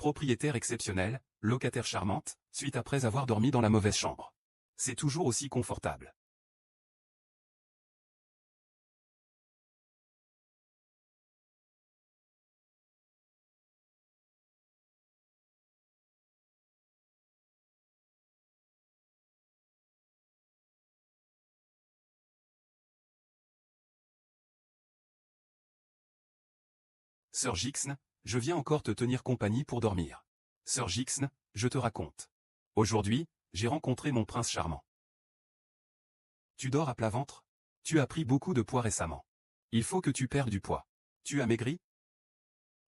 Propriétaire exceptionnel, locataire charmante, suite après avoir dormi dans la mauvaise chambre. C'est toujours aussi confortable. Sir Jixn, je viens encore te tenir compagnie pour dormir. Sir Jixn, je te raconte. Aujourd'hui, j'ai rencontré mon prince charmant. Tu dors à plat ventre? Tu as pris beaucoup de poids récemment. Il faut que tu perdes du poids. Tu as maigri?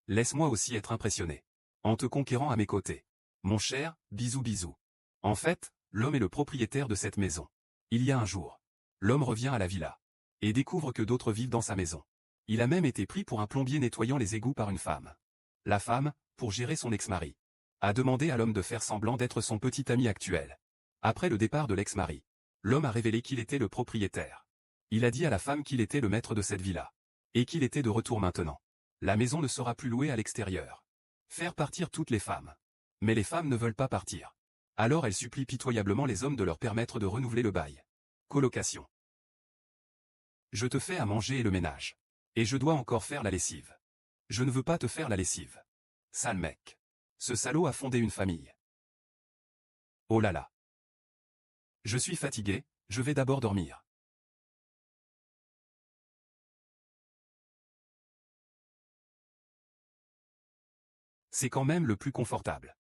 Laisse-moi aussi être impressionné. En te conquérant à mes côtés. Mon cher, bisous bisous. En fait, l'homme est le propriétaire de cette maison. Il y a un jour, l'homme revient à la villa. Et découvre que d'autres vivent dans sa maison. Il a même été pris pour un plombier nettoyant les égouts par une femme. La femme, pour gérer son ex-mari, a demandé à l'homme de faire semblant d'être son petit ami actuel. Après le départ de l'ex-mari, l'homme a révélé qu'il était le propriétaire. Il a dit à la femme qu'il était le maître de cette villa. Et qu'il était de retour maintenant. La maison ne sera plus louée à l'extérieur. Faire partir toutes les femmes. Mais les femmes ne veulent pas partir. Alors elles supplient pitoyablement les hommes de leur permettre de renouveler le bail. Colocation. Je te fais à manger et le ménage. Et je dois encore faire la lessive. Je ne veux pas te faire la lessive. Sale mec. Ce salaud a fondé une famille. Oh là là. Je suis fatigué, je vais d'abord dormir. C'est quand même le plus confortable.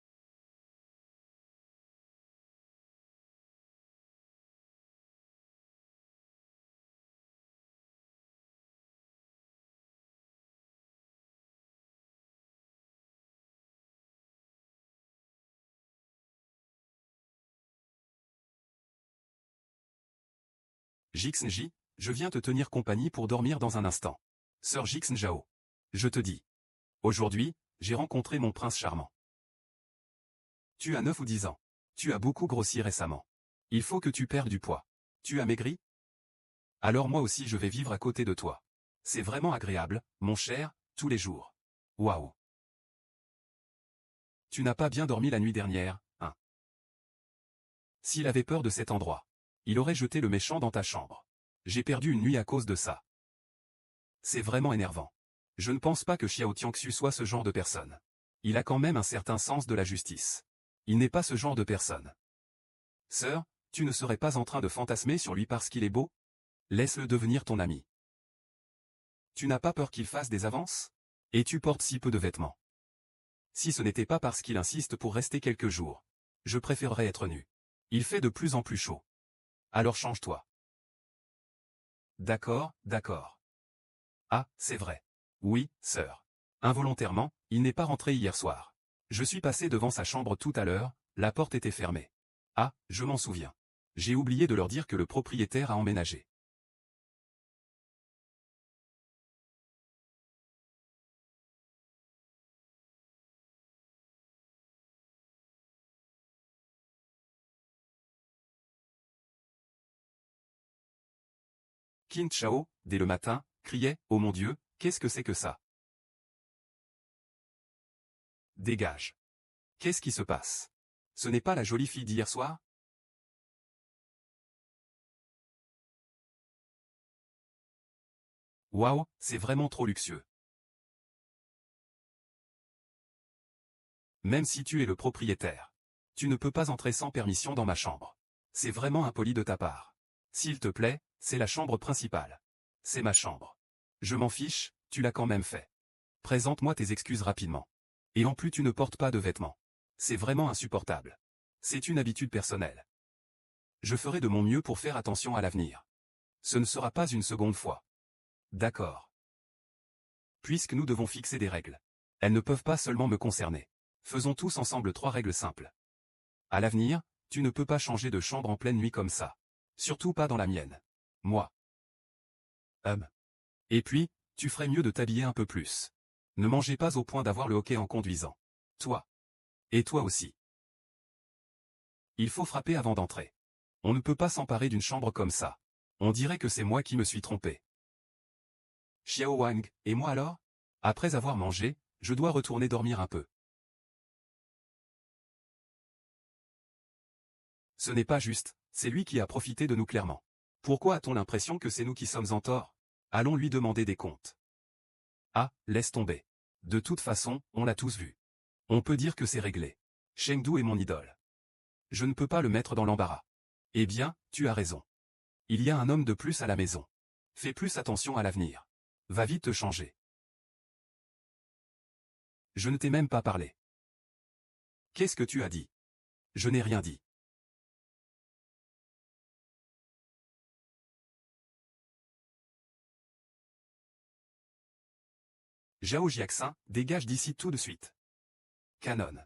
Jixn J, je viens te tenir compagnie pour dormir dans un instant. Sir Jixn Jao. Je te dis. Aujourd'hui, j'ai rencontré mon prince charmant. Tu as 9 ou 10 ans. Tu as beaucoup grossi récemment. Il faut que tu perdes du poids. Tu as maigri? Alors moi aussi je vais vivre à côté de toi. C'est vraiment agréable, mon cher, tous les jours. Waouh. Tu n'as pas bien dormi la nuit dernière, hein? S'il avait peur de cet endroit, il aurait jeté le méchant dans ta chambre. J'ai perdu une nuit à cause de ça. C'est vraiment énervant. Je ne pense pas que Xiao Tiangxu soit ce genre de personne. Il a quand même un certain sens de la justice. Il n'est pas ce genre de personne. Sœur, tu ne serais pas en train de fantasmer sur lui parce qu'il est beau? Laisse-le devenir ton ami. Tu n'as pas peur qu'il fasse des avances? Et tu portes si peu de vêtements. Si ce n'était pas parce qu'il insiste pour rester quelques jours, je préférerais être nu. Il fait de plus en plus chaud. Alors change-toi. D'accord, d'accord. Ah, c'est vrai. Oui, sœur. Involontairement, il n'est pas rentré hier soir. Je suis passé devant sa chambre tout à l'heure, la porte était fermée. Ah, je m'en souviens. J'ai oublié de leur dire que le propriétaire a emménagé. Qin Chao, dès le matin, criait « Oh mon Dieu, qu'est-ce que c'est que ça? Dégage. Qu'est-ce qui se passe? Ce n'est pas la jolie fille d'hier soir? Waouh, c'est vraiment trop luxueux. Même si tu es le propriétaire. Tu ne peux pas entrer sans permission dans ma chambre. C'est vraiment impoli de ta part. S'il te plaît, c'est la chambre principale. C'est ma chambre. Je m'en fiche, tu l'as quand même fait. Présente-moi tes excuses rapidement. Et en plus tu ne portes pas de vêtements. C'est vraiment insupportable. C'est une habitude personnelle. Je ferai de mon mieux pour faire attention à l'avenir. Ce ne sera pas une seconde fois. D'accord. Puisque nous devons fixer des règles. Elles ne peuvent pas seulement me concerner. Faisons tous ensemble 3 règles simples. À l'avenir, tu ne peux pas changer de chambre en pleine nuit comme ça. Surtout pas dans la mienne. Moi. Et puis, tu ferais mieux de t'habiller un peu plus. Ne mangez pas au point d'avoir le hoquet en conduisant. Toi. Et toi aussi. Il faut frapper avant d'entrer. On ne peut pas s'emparer d'une chambre comme ça. On dirait que c'est moi qui me suis trompé. Xiao Wang, et moi alors? Après avoir mangé, je dois retourner dormir un peu. Ce n'est pas juste, c'est lui qui a profité de nous clairement. Pourquoi a-t-on l'impression que c'est nous qui sommes en tort? Allons lui demander des comptes. Ah, laisse tomber. De toute façon, on l'a tous vu. On peut dire que c'est réglé. Chengdu est mon idole. Je ne peux pas le mettre dans l'embarras. Eh bien, tu as raison. Il y a un homme de plus à la maison. Fais plus attention à l'avenir. Va vite te changer. Je ne t'ai même pas parlé. Qu'est-ce que tu as dit? Je n'ai rien dit. Zhao Jiaxin, dégage d'ici tout de suite. Canon.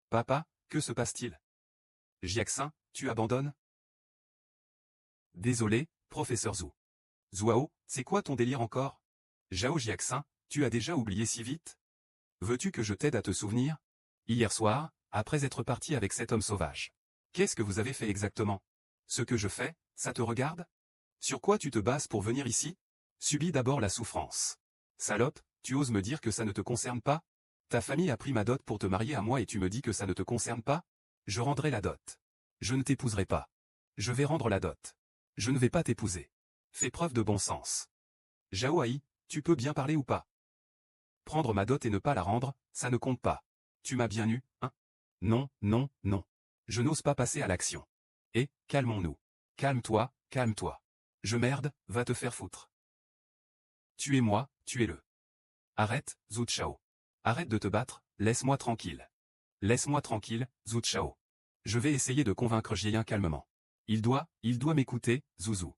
Papa, que se passe-t-il? Jiaxin, tu abandonnes? Désolé, professeur Zhou. Zhuao, c'est quoi ton délire encore? Zhao Jiaxin, tu as déjà oublié si vite? Veux-tu que je t'aide à te souvenir? Hier soir, après être parti avec cet homme sauvage. Qu'est-ce que vous avez fait exactement? Ce que je fais, ça te regarde? Sur quoi tu te bases pour venir ici? Subis d'abord la souffrance. Salope, tu oses me dire que ça ne te concerne pas? Ta famille a pris ma dot pour te marier à moi et tu me dis que ça ne te concerne pas? Je rendrai la dot. Je ne t'épouserai pas. Je vais rendre la dot. Je ne vais pas t'épouser. Fais preuve de bon sens. Zhao Hai, tu peux bien parler ou pas? Prendre ma dot et ne pas la rendre, ça ne compte pas. Tu m'as bien eu, hein? Non, non, non. Je n'ose pas passer à l'action. Et, calmons-nous. Calme-toi, calme-toi. Je merde, va te faire foutre. Tuez-moi, tuez-le. Arrête, Zhu Chao. Arrête de te battre, laisse-moi tranquille. Laisse-moi tranquille, Zhu Chao. Je vais essayer de convaincre Jieyin calmement. Il doit m'écouter, Zouzou.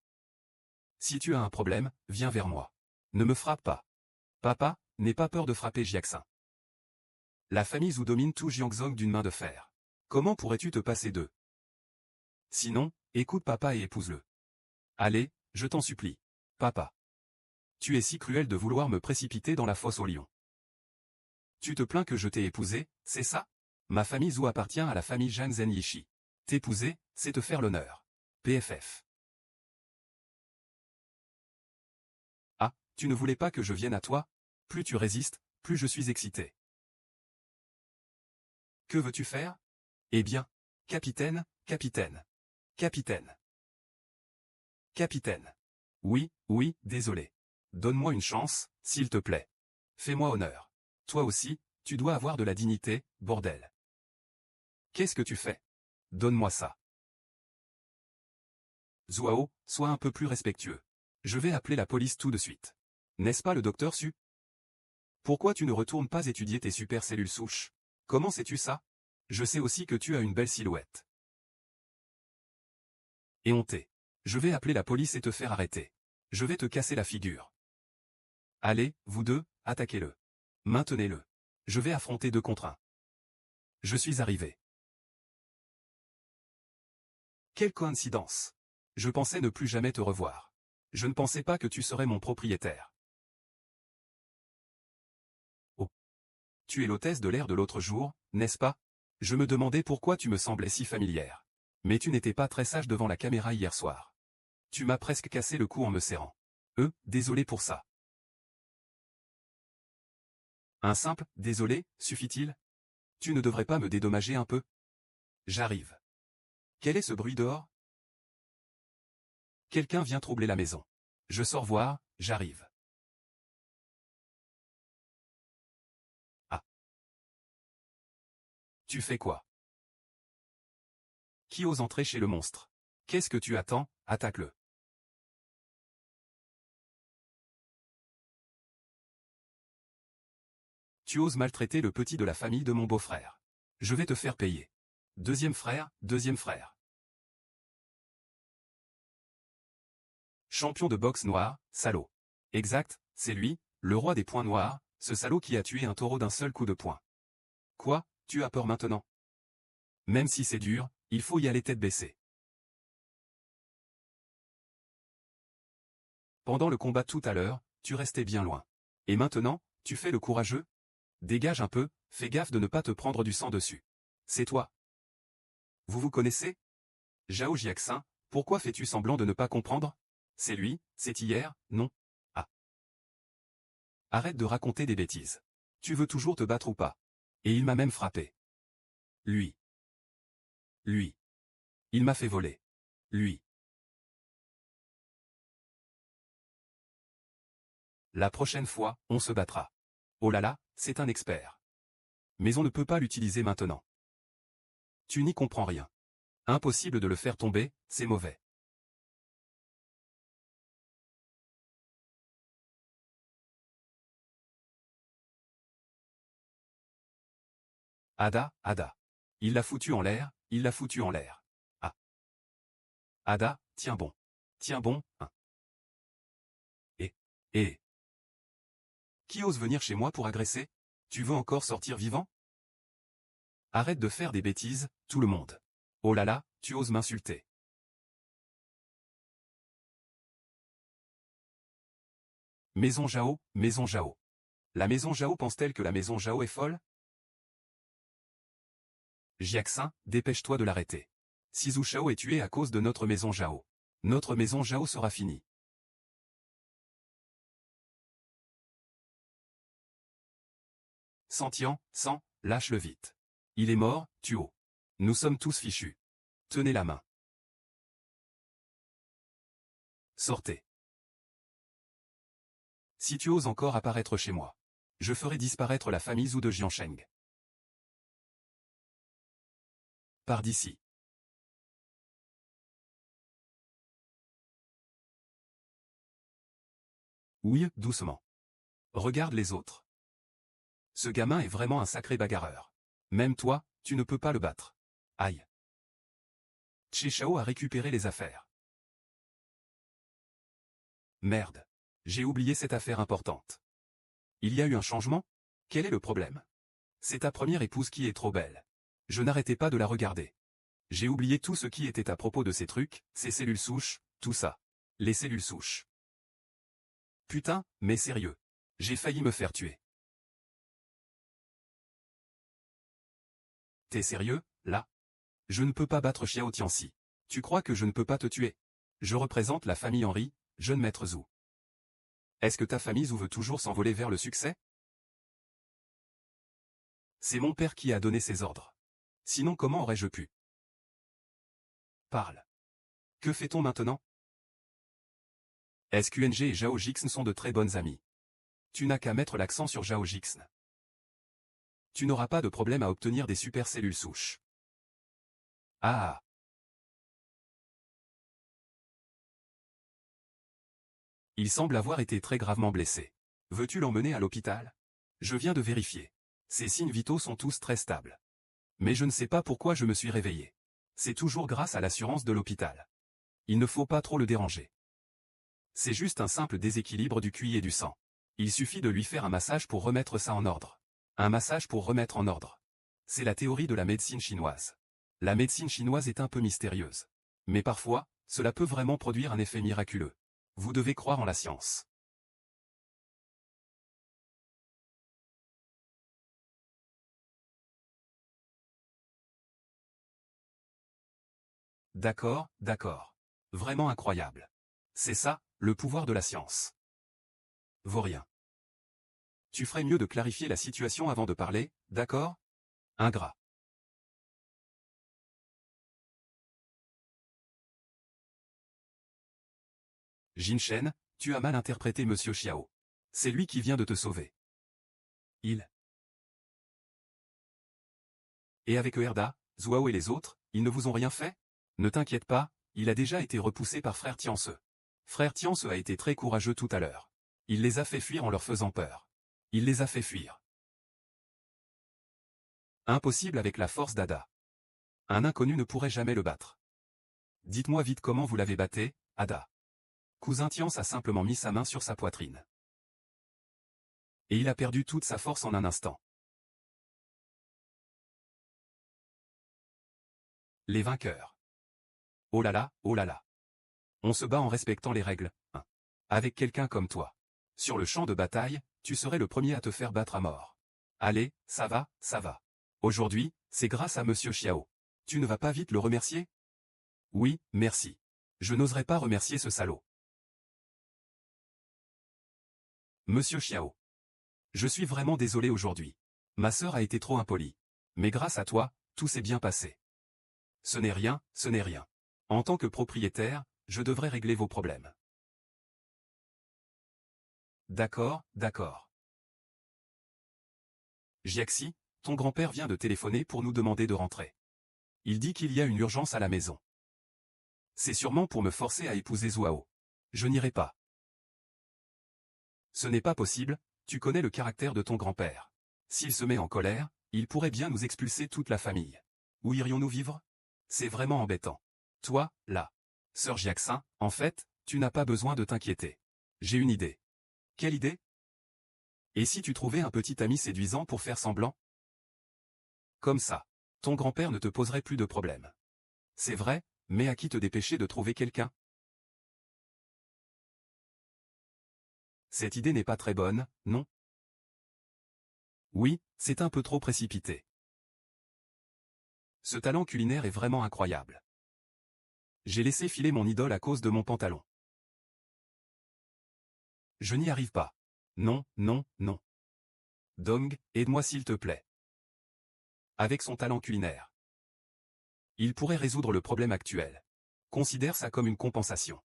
Si tu as un problème, viens vers moi. Ne me frappe pas. Papa, n'aie pas peur de frapper Jiaxin. La famille Zhou domine tout Jiangzhou d'une main de fer. Comment pourrais-tu te passer d'eux? Sinon, écoute papa et épouse-le. Allez, je t'en supplie. Papa. Tu es si cruel de vouloir me précipiter dans la fosse au lion. Tu te plains que je t'ai épousé, c'est ça? Ma famille Zhou appartient à la famille Zhang Zhen Yishi. T'épouser, c'est te faire l'honneur. PFF. Ah, tu ne voulais pas que je vienne à toi? Plus tu résistes, plus je suis excité. Que veux-tu faire? Eh bien, capitaine, capitaine. Capitaine. Capitaine. Oui, oui, désolé. Donne-moi une chance, s'il te plaît. Fais-moi honneur. Toi aussi, tu dois avoir de la dignité, bordel. Qu'est-ce que tu fais? Donne-moi ça. Zhuao, sois un peu plus respectueux. Je vais appeler la police tout de suite. N'est-ce pas le docteur Su? Pourquoi tu ne retournes pas étudier tes super cellules souches? Comment sais-tu ça? Je sais aussi que tu as une belle silhouette. Éhonté. Je vais appeler la police et te faire arrêter. Je vais te casser la figure. Allez, vous deux, attaquez-le. Maintenez-le. Je vais affronter 2 contre 1. Je suis arrivé. Quelle coïncidence. Je pensais ne plus jamais te revoir. Je ne pensais pas que tu serais mon propriétaire. Oh. Tu es l'hôtesse de l'air de l'autre jour, n'est-ce pas? Je me demandais pourquoi tu me semblais si familière. Mais tu n'étais pas très sage devant la caméra hier soir. Tu m'as presque cassé le cou en me serrant. Désolé pour ça. Un simple « désolé » suffit-il? Tu ne devrais pas me dédommager un peu? J'arrive. Quel est ce bruit dehors? Quelqu'un vient troubler la maison. Je sors voir, j'arrive. Ah. Tu fais quoi? Qui ose entrer chez le monstre? Qu'est-ce que tu attends? Attaque-le. Tu oses maltraiter le petit de la famille de mon beau-frère. Je vais te faire payer. Deuxième frère, deuxième frère. Champion de boxe noir, salaud. Exact, c'est lui, le roi des poings noirs, ce salaud qui a tué un taureau d'un seul coup de poing. Quoi, tu as peur maintenant? Même si c'est dur, il faut y aller tête baissée. Pendant le combat tout à l'heure, tu restais bien loin. Et maintenant, tu fais le courageux? Dégage un peu, fais gaffe de ne pas te prendre du sang dessus. C'est toi. Vous vous connaissez? Zhao Jiaxin, pourquoi fais-tu semblant de ne pas comprendre? C'est lui, c'est hier, non? Ah. Arrête de raconter des bêtises. Tu veux toujours te battre ou pas? Et il m'a même frappé. Lui. Lui. Il m'a fait voler. Lui. La prochaine fois, on se battra. Oh là là, c'est un expert. Mais on ne peut pas l'utiliser maintenant. Tu n'y comprends rien. Impossible de le faire tomber, c'est mauvais. Ada, Ada. Il l'a foutu en l'air, il l'a foutu en l'air. Ah. Ada, tiens bon. Tiens bon, hein. Et. Qui ose venir chez moi pour agresser? Tu veux encore sortir vivant? Arrête de faire des bêtises, tout le monde. Oh là là, tu oses m'insulter. Maison Jao, Maison Jao. La Maison Jao pense-t-elle que la Maison Jao est folle? Jiaxin, dépêche-toi de l'arrêter. Si Zhu Shao est tué à cause de notre Maison Jao. Notre Maison Jao sera finie. Sentient, sang, lâche-le vite. Il est mort, Tuo. Nous sommes tous fichus. Tenez la main. Sortez. Si tu oses encore apparaître chez moi, je ferai disparaître la famille Zhu de Jiansheng. Pars d'ici. Oui, doucement. Regarde les autres. Ce gamin est vraiment un sacré bagarreur. Même toi, tu ne peux pas le battre. Aïe. Che Shao a récupéré les affaires. Merde. J'ai oublié cette affaire importante. Il y a eu un changement? Quel est le problème? C'est ta première épouse qui est trop belle. Je n'arrêtais pas de la regarder. J'ai oublié tout ce qui était à propos de ces trucs, ces cellules souches, tout ça. Les cellules souches. Putain, mais sérieux. J'ai failli me faire tuer. T'es sérieux, là? Je ne peux pas battre Xiao Tianxi. Tu crois que je ne peux pas te tuer? Je représente la famille Henri, jeune maître Zhu. Est-ce que ta famille Zhu veut toujours s'envoler vers le succès? C'est mon père qui a donné ses ordres. Sinon comment aurais-je pu? Parle. Que fait-on maintenant? SQNG et Zhao Jixn sont de très bonnes amies. Tu n'as qu'à mettre l'accent sur Zhao Jixn. Tu n'auras pas de problème à obtenir des super cellules souches. Ah. Il semble avoir été très gravement blessé. Veux-tu l'emmener à l'hôpital? Je viens de vérifier. Ses signes vitaux sont tous très stables. Mais je ne sais pas pourquoi je me suis réveillé. C'est toujours grâce à l'assurance de l'hôpital. Il ne faut pas trop le déranger. C'est juste un simple déséquilibre du QI et du sang. Il suffit de lui faire un massage pour remettre ça en ordre. Un massage pour remettre en ordre. C'est la théorie de la médecine chinoise. La médecine chinoise est un peu mystérieuse. Mais parfois, cela peut vraiment produire un effet miraculeux. Vous devez croire en la science. D'accord, d'accord. Vraiment incroyable. C'est ça, le pouvoir de la science. Vaut rien. Tu ferais mieux de clarifier la situation avant de parler, d'accord? Ingrat. Jin Shen, tu as mal interprété Monsieur Xiao. C'est lui qui vient de te sauver. Il. Et avec Erda, Zhuao et les autres, ils ne vous ont rien fait? Ne t'inquiète pas, il a déjà été repoussé par Frère Tianse. Frère Tianse a été très courageux tout à l'heure. Il les a fait fuir en leur faisant peur. Il les a fait fuir. Impossible avec la force d'Ada. Un inconnu ne pourrait jamais le battre. Dites-moi vite comment vous l'avez batté, Ada. Cousin Tianse a simplement mis sa main sur sa poitrine. Et il a perdu toute sa force en un instant. Les vainqueurs. Oh là là, oh là là. On se bat en respectant les règles, hein. Avec quelqu'un comme toi. Sur le champ de bataille, tu serais le premier à te faire battre à mort. Allez, ça va, ça va. Aujourd'hui, c'est grâce à Monsieur Xiao. Tu ne vas pas vite le remercier? Oui, merci. Je n'oserais pas remercier ce salaud. Monsieur Xiao. Je suis vraiment désolé aujourd'hui. Ma sœur a été trop impolie. Mais grâce à toi, tout s'est bien passé. Ce n'est rien, ce n'est rien. En tant que propriétaire, je devrais régler vos problèmes. D'accord, d'accord. Jiaxi, ton grand-père vient de téléphoner pour nous demander de rentrer. Il dit qu'il y a une urgence à la maison. C'est sûrement pour me forcer à épouser Zhuao. Je n'irai pas. Ce n'est pas possible, tu connais le caractère de ton grand-père. S'il se met en colère, il pourrait bien nous expulser toute la famille. Où irions-nous vivre? C'est vraiment embêtant. Toi, là. Sœur Jiaxin, en fait, tu n'as pas besoin de t'inquiéter. J'ai une idée. Quelle idée? Et si tu trouvais un petit ami séduisant pour faire semblant? Comme ça. Ton grand-père ne te poserait plus de problème. C'est vrai, mais à qui te dépêcher de trouver quelqu'un? Cette idée n'est pas très bonne, non? Oui, c'est un peu trop précipité. Ce talent culinaire est vraiment incroyable. J'ai laissé filer mon idole à cause de mon pantalon. Je n'y arrive pas. Non, non, non. Dong, aide-moi s'il te plaît. Avec son talent culinaire, il pourrait résoudre le problème actuel. Considère ça comme une compensation.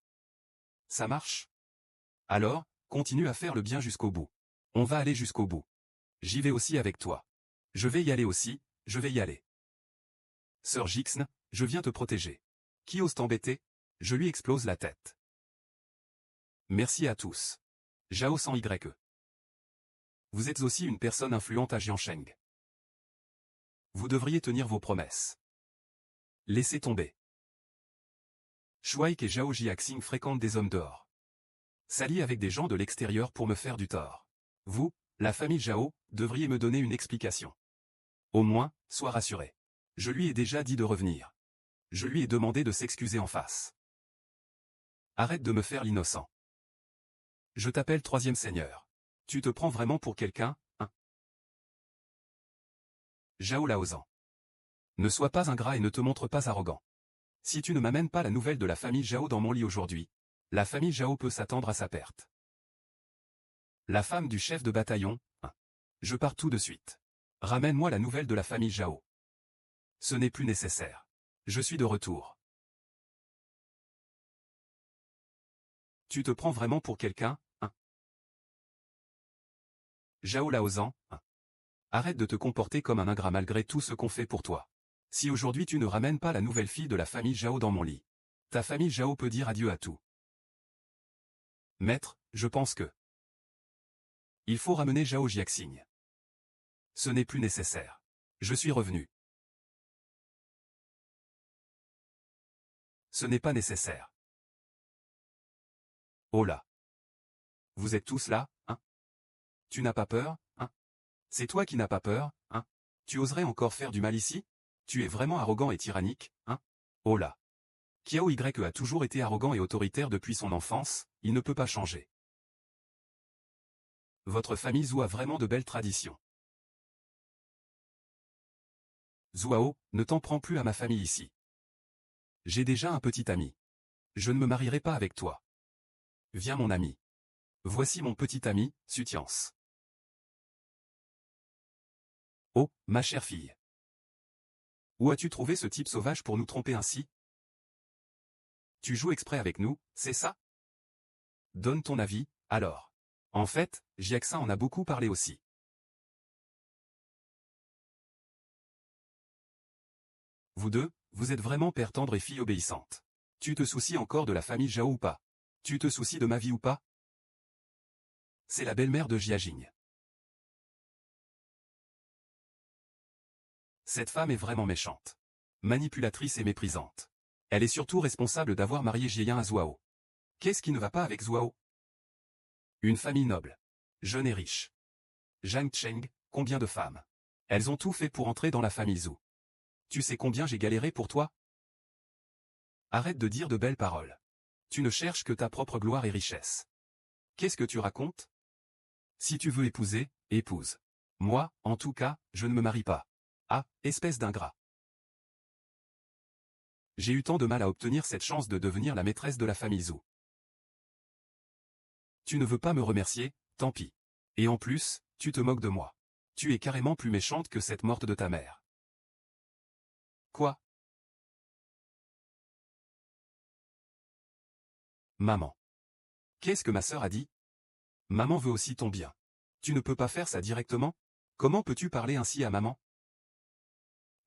Ça marche? Alors, continue à faire le bien jusqu'au bout. On va aller jusqu'au bout. J'y vais aussi avec toi. Je vais y aller aussi, je vais y aller. Sœur Jixn, je viens te protéger. Qui ose t'embêter? Je lui explose la tête. Merci à tous. Zhao sans YE. Vous êtes aussi une personne influente à Jiansheng. Vous devriez tenir vos promesses. Laissez tomber. Shuaik et Zhao Jiaxing fréquentent des hommes dehors. S'allient avec des gens de l'extérieur pour me faire du tort. Vous, la famille Zhao, devriez me donner une explication. Au moins, sois rassuré. Je lui ai déjà dit de revenir. Je lui ai demandé de s'excuser en face. Arrête de me faire l'innocent. Je t'appelle troisième seigneur. Tu te prends vraiment pour quelqu'un, hein? Zhao Laozan. Ne sois pas ingrat et ne te montre pas arrogant. Si tu ne m'amènes pas la nouvelle de la famille Zhao dans mon lit aujourd'hui, la famille Zhao peut s'attendre à sa perte. La femme du chef de bataillon, hein. Je pars tout de suite. Ramène-moi la nouvelle de la famille Zhao. Ce n'est plus nécessaire. Je suis de retour. Tu te prends vraiment pour quelqu'un, hein? Zhao Laozan, hein. Arrête de te comporter comme un ingrat malgré tout ce qu'on fait pour toi. Si aujourd'hui tu ne ramènes pas la nouvelle fille de la famille Zhao dans mon lit, ta famille Zhao peut dire adieu à tout. Maître, je pense que il faut ramener Zhao Jiaxing. Ce n'est plus nécessaire. Je suis revenu. Ce n'est pas nécessaire. Oh là. Vous êtes tous là, hein? Tu n'as pas peur, hein? C'est toi qui n'as pas peur, hein? Tu oserais encore faire du mal ici? Tu es vraiment arrogant et tyrannique, hein? Oh là. Kiao Y a toujours été arrogant et autoritaire depuis son enfance, il ne peut pas changer. Votre famille Zhou a vraiment de belles traditions. Zhuao, ne t'en prends plus à ma famille ici. J'ai déjà un petit ami. Je ne me marierai pas avec toi. Viens mon ami. Voici mon petit ami, Sutiance. Oh, ma chère fille. Où as-tu trouvé ce type sauvage pour nous tromper ainsi? Tu joues exprès avec nous, c'est ça? Donne ton avis, alors. En fait, Jiaxin en a beaucoup parlé aussi. Vous deux, vous êtes vraiment père tendre et fille obéissante. Tu te soucies encore de la famille Zhao ou pas? Tu te soucies de ma vie ou pas? C'est la belle-mère de Jiajing. Cette femme est vraiment méchante. Manipulatrice et méprisante. Elle est surtout responsable d'avoir marié Jieyin à Zhuao. Qu'est-ce qui ne va pas avec Zhuao? Une famille noble. Jeune et riche. Zhang Cheng, combien de femmes? Elles ont tout fait pour entrer dans la famille Zhou. Tu sais combien j'ai galéré pour toi? Arrête de dire de belles paroles. Tu ne cherches que ta propre gloire et richesse. Qu'est-ce que tu racontes? Si tu veux épouser, épouse. Moi, en tout cas, je ne me marie pas. Ah, espèce d'ingrat. J'ai eu tant de mal à obtenir cette chance de devenir la maîtresse de la famille Zhou. Tu ne veux pas me remercier, tant pis. Et en plus, tu te moques de moi. Tu es carrément plus méchante que cette morte de ta mère. Quoi? Maman. Qu'est-ce que ma sœur a dit? Maman veut aussi ton bien. Tu ne peux pas faire ça directement? Comment peux-tu parler ainsi à maman?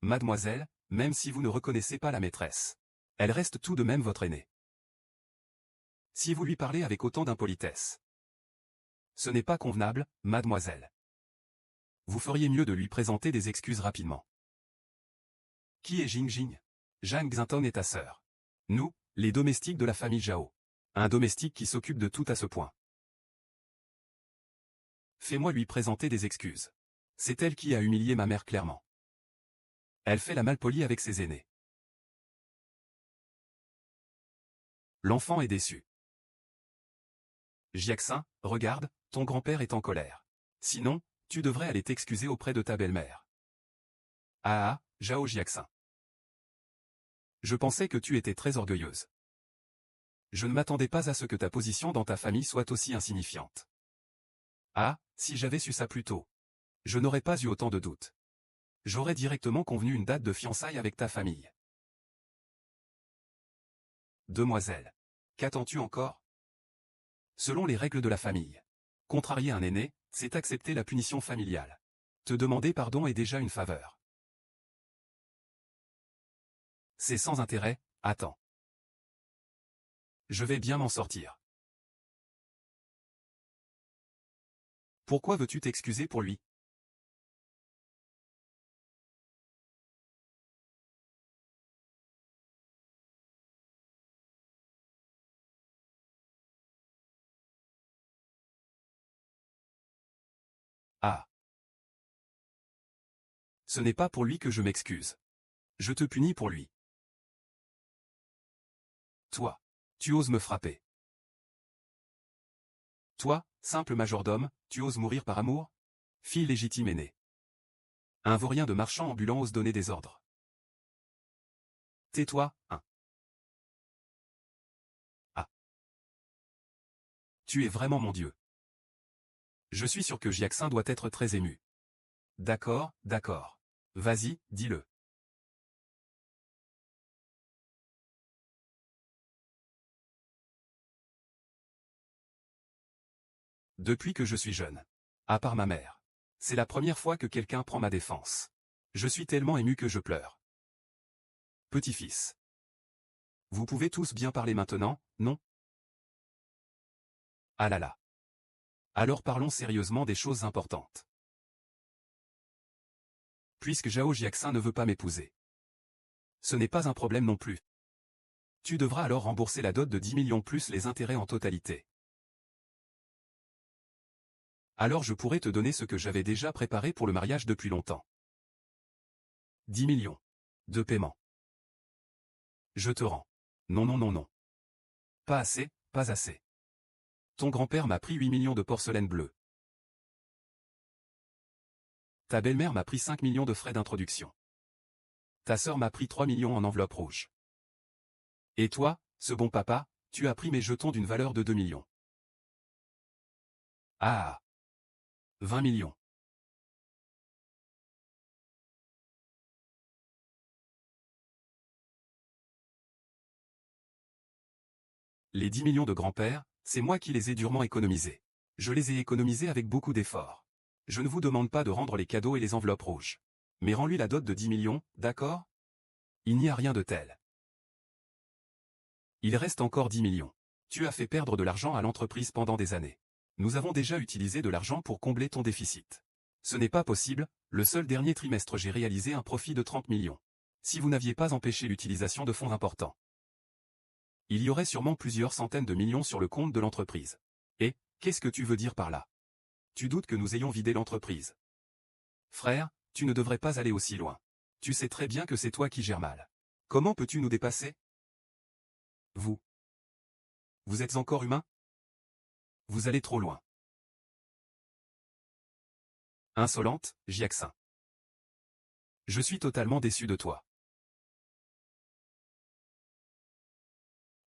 Mademoiselle, même si vous ne reconnaissez pas la maîtresse, elle reste tout de même votre aînée. Si vous lui parlez avec autant d'impolitesse, ce n'est pas convenable, mademoiselle. Vous feriez mieux de lui présenter des excuses rapidement. Qui est Jing Jing? Zhang Xinton est ta sœur. Nous, les domestiques de la famille Zhao. Un domestique qui s'occupe de tout à ce point. Fais-moi lui présenter des excuses. C'est elle qui a humilié ma mère clairement. Elle fait la malpolie avec ses aînés. L'enfant est déçu. Jiaxin, regarde, ton grand-père est en colère. Sinon, tu devrais aller t'excuser auprès de ta belle-mère. Ah, Zhao Jiaxin. Je pensais que tu étais très orgueilleuse. Je ne m'attendais pas à ce que ta position dans ta famille soit aussi insignifiante. Ah, si j'avais su ça plus tôt. Je n'aurais pas eu autant de doutes. J'aurais directement convenu une date de fiançailles avec ta famille. Demoiselle. Qu'attends-tu encore? Selon les règles de la famille, contrarier un aîné, c'est accepter la punition familiale. Te demander pardon est déjà une faveur. C'est sans intérêt, attends. Je vais bien m'en sortir. Pourquoi veux-tu t'excuser pour lui? Ah. Ce n'est pas pour lui que je m'excuse. Je te punis pour lui. Toi. Tu oses me frapper. Toi, simple majordome, tu oses mourir par amour? Fille légitime aînée. Un vaurien de marchand ambulant ose donner des ordres. Tais-toi, hein. Ah. Tu es vraiment mon Dieu. Je suis sûr que Jiaxin doit être très ému. D'accord, d'accord. Vas-y, dis-le. Depuis que je suis jeune. À part ma mère. C'est la première fois que quelqu'un prend ma défense. Je suis tellement ému que je pleure. Petit-fils. Vous pouvez tous bien parler maintenant, non? Ah là là. Alors parlons sérieusement des choses importantes. Puisque Zhao Jiaxin ne veut pas m'épouser. Ce n'est pas un problème non plus. Tu devras alors rembourser la dot de 10 millions plus les intérêts en totalité. Alors je pourrais te donner ce que j'avais déjà préparé pour le mariage depuis longtemps. 10 millions. De paiement. Je te rends. Non non non non. Pas assez, pas assez. Ton grand-père m'a pris 8 millions de porcelaine bleue. Ta belle-mère m'a pris 5 millions de frais d'introduction. Ta sœur m'a pris 3 millions en enveloppe rouge. Et toi, ce bon papa, tu as pris mes jetons d'une valeur de 2 millions. Ah. 20 millions. Les 10 millions de grand-père, c'est moi qui les ai durement économisés. Je les ai économisés avec beaucoup d'efforts. Je ne vous demande pas de rendre les cadeaux et les enveloppes rouges. Mais rends-lui la dot de 10 millions, d'accord? Il n'y a rien de tel. Il reste encore 10 millions. Tu as fait perdre de l'argent à l'entreprise pendant des années. Nous avons déjà utilisé de l'argent pour combler ton déficit. Ce n'est pas possible, le seul dernier trimestre j'ai réalisé un profit de 30 millions. Si vous n'aviez pas empêché l'utilisation de fonds importants. Il y aurait sûrement plusieurs centaines de millions sur le compte de l'entreprise. Et, qu'est-ce que tu veux dire par là? Tu doutes que nous ayons vidé l'entreprise? Frère, tu ne devrais pas aller aussi loin. Tu sais très bien que c'est toi qui gères mal. Comment peux-tu nous dépasser? Vous. Vous êtes encore humain? Vous allez trop loin. Insolente, Jiaxin. Je suis totalement déçu de toi.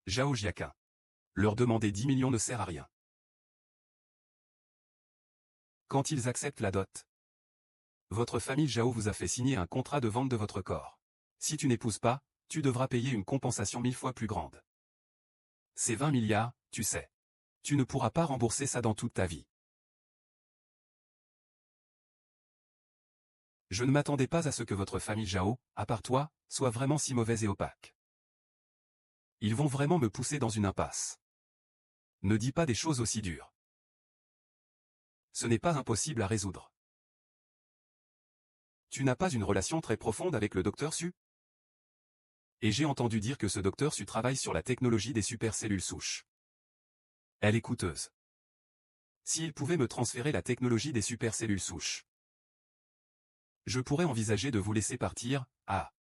Zhao Jiaquin. Leur demander 10 millions ne sert à rien. Quand ils acceptent la dot. Votre famille Zhao vous a fait signer un contrat de vente de votre corps. Si tu n'épouses pas, tu devras payer une compensation 1000 fois plus grande. C'est 20 milliards, tu sais. Tu ne pourras pas rembourser ça dans toute ta vie. Je ne m'attendais pas à ce que votre famille Zhao, à part toi, soit vraiment si mauvaise et opaque. Ils vont vraiment me pousser dans une impasse. Ne dis pas des choses aussi dures. Ce n'est pas impossible à résoudre. Tu n'as pas une relation très profonde avec le docteur Su? Et j'ai entendu dire que ce docteur Su travaille sur la technologie des supercellules souches. Elle est coûteuse. S'il pouvait me transférer la technologie des supercellules souches, je pourrais envisager de vous laisser partir. Ah.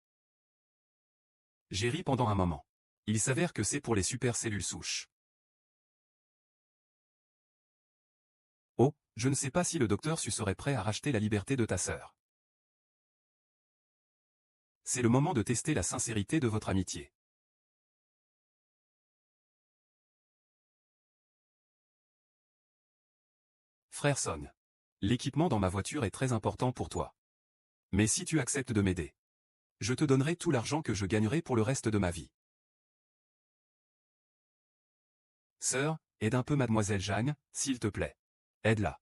J'ai ri pendant un moment. Il s'avère que c'est pour les supercellules souches. Oh, je ne sais pas si le docteur Su serait prêt à racheter la liberté de ta sœur. C'est le moment de tester la sincérité de votre amitié. Frère Son. L'équipement dans ma voiture est très important pour toi. Mais si tu acceptes de m'aider, je te donnerai tout l'argent que je gagnerai pour le reste de ma vie. Sœur, aide un peu mademoiselle Jeanne, s'il te plaît. Aide-la.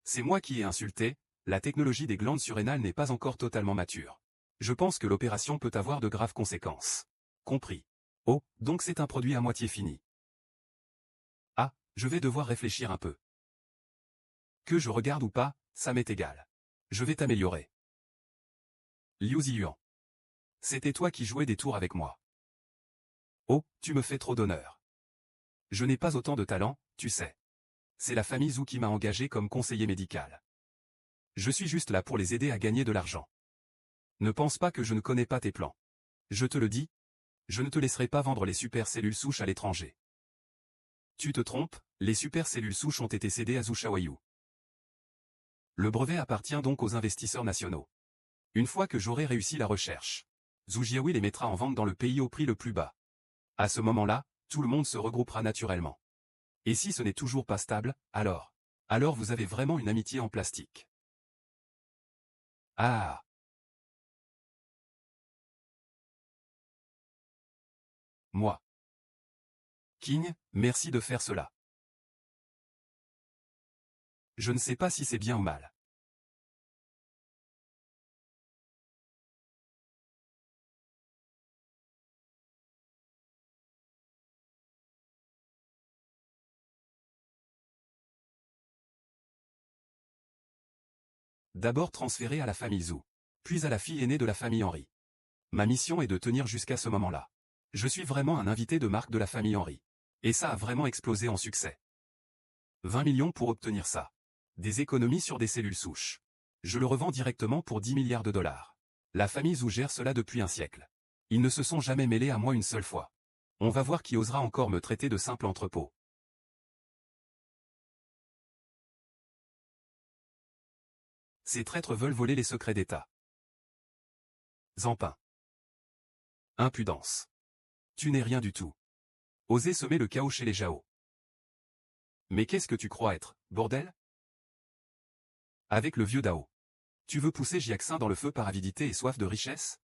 C'est moi qui ai insulté, la technologie des glandes surrénales n'est pas encore totalement mature. Je pense que l'opération peut avoir de graves conséquences. Compris. Oh, donc c'est un produit à moitié fini. Ah, je vais devoir réfléchir un peu. Que je regarde ou pas, ça m'est égal. Je vais t'améliorer. Liu Ziyuan. C'était toi qui jouais des tours avec moi. Oh, tu me fais trop d'honneur. Je n'ai pas autant de talent, tu sais. C'est la famille Zhou qui m'a engagé comme conseiller médical. Je suis juste là pour les aider à gagner de l'argent. Ne pense pas que je ne connais pas tes plans. Je te le dis, je ne te laisserai pas vendre les supercellules souches à l'étranger. Tu te trompes, les supercellules souches ont été cédées à Zhou Shaoyu. Le brevet appartient donc aux investisseurs nationaux. Une fois que j'aurai réussi la recherche, Zhou Jiahui les mettra en vente dans le pays au prix le plus bas. À ce moment-là, tout le monde se regroupera naturellement. Et si ce n'est toujours pas stable, alors vous avez vraiment une amitié en plastique. Ah. Moi. King, merci de faire cela. Je ne sais pas si c'est bien ou mal. D'abord transféré à la famille Zhou, puis à la fille aînée de la famille Henry. Ma mission est de tenir jusqu'à ce moment-là. Je suis vraiment un invité de marque de la famille Henry. Et ça a vraiment explosé en succès. 20 millions pour obtenir ça. Des économies sur des cellules souches. Je le revends directement pour 10 milliards de dollars. La famille Zhou gère cela depuis un siècle. Ils ne se sont jamais mêlés à moi une seule fois. On va voir qui osera encore me traiter de simple entrepôt. Ces traîtres veulent voler les secrets d'État. Zampin. Impudence. Tu n'es rien du tout. Oser semer le chaos chez les Zhao. Mais qu'est-ce que tu crois être, bordel? Avec le vieux Dao. Tu veux pousser Jiaxin dans le feu par avidité et soif de richesse?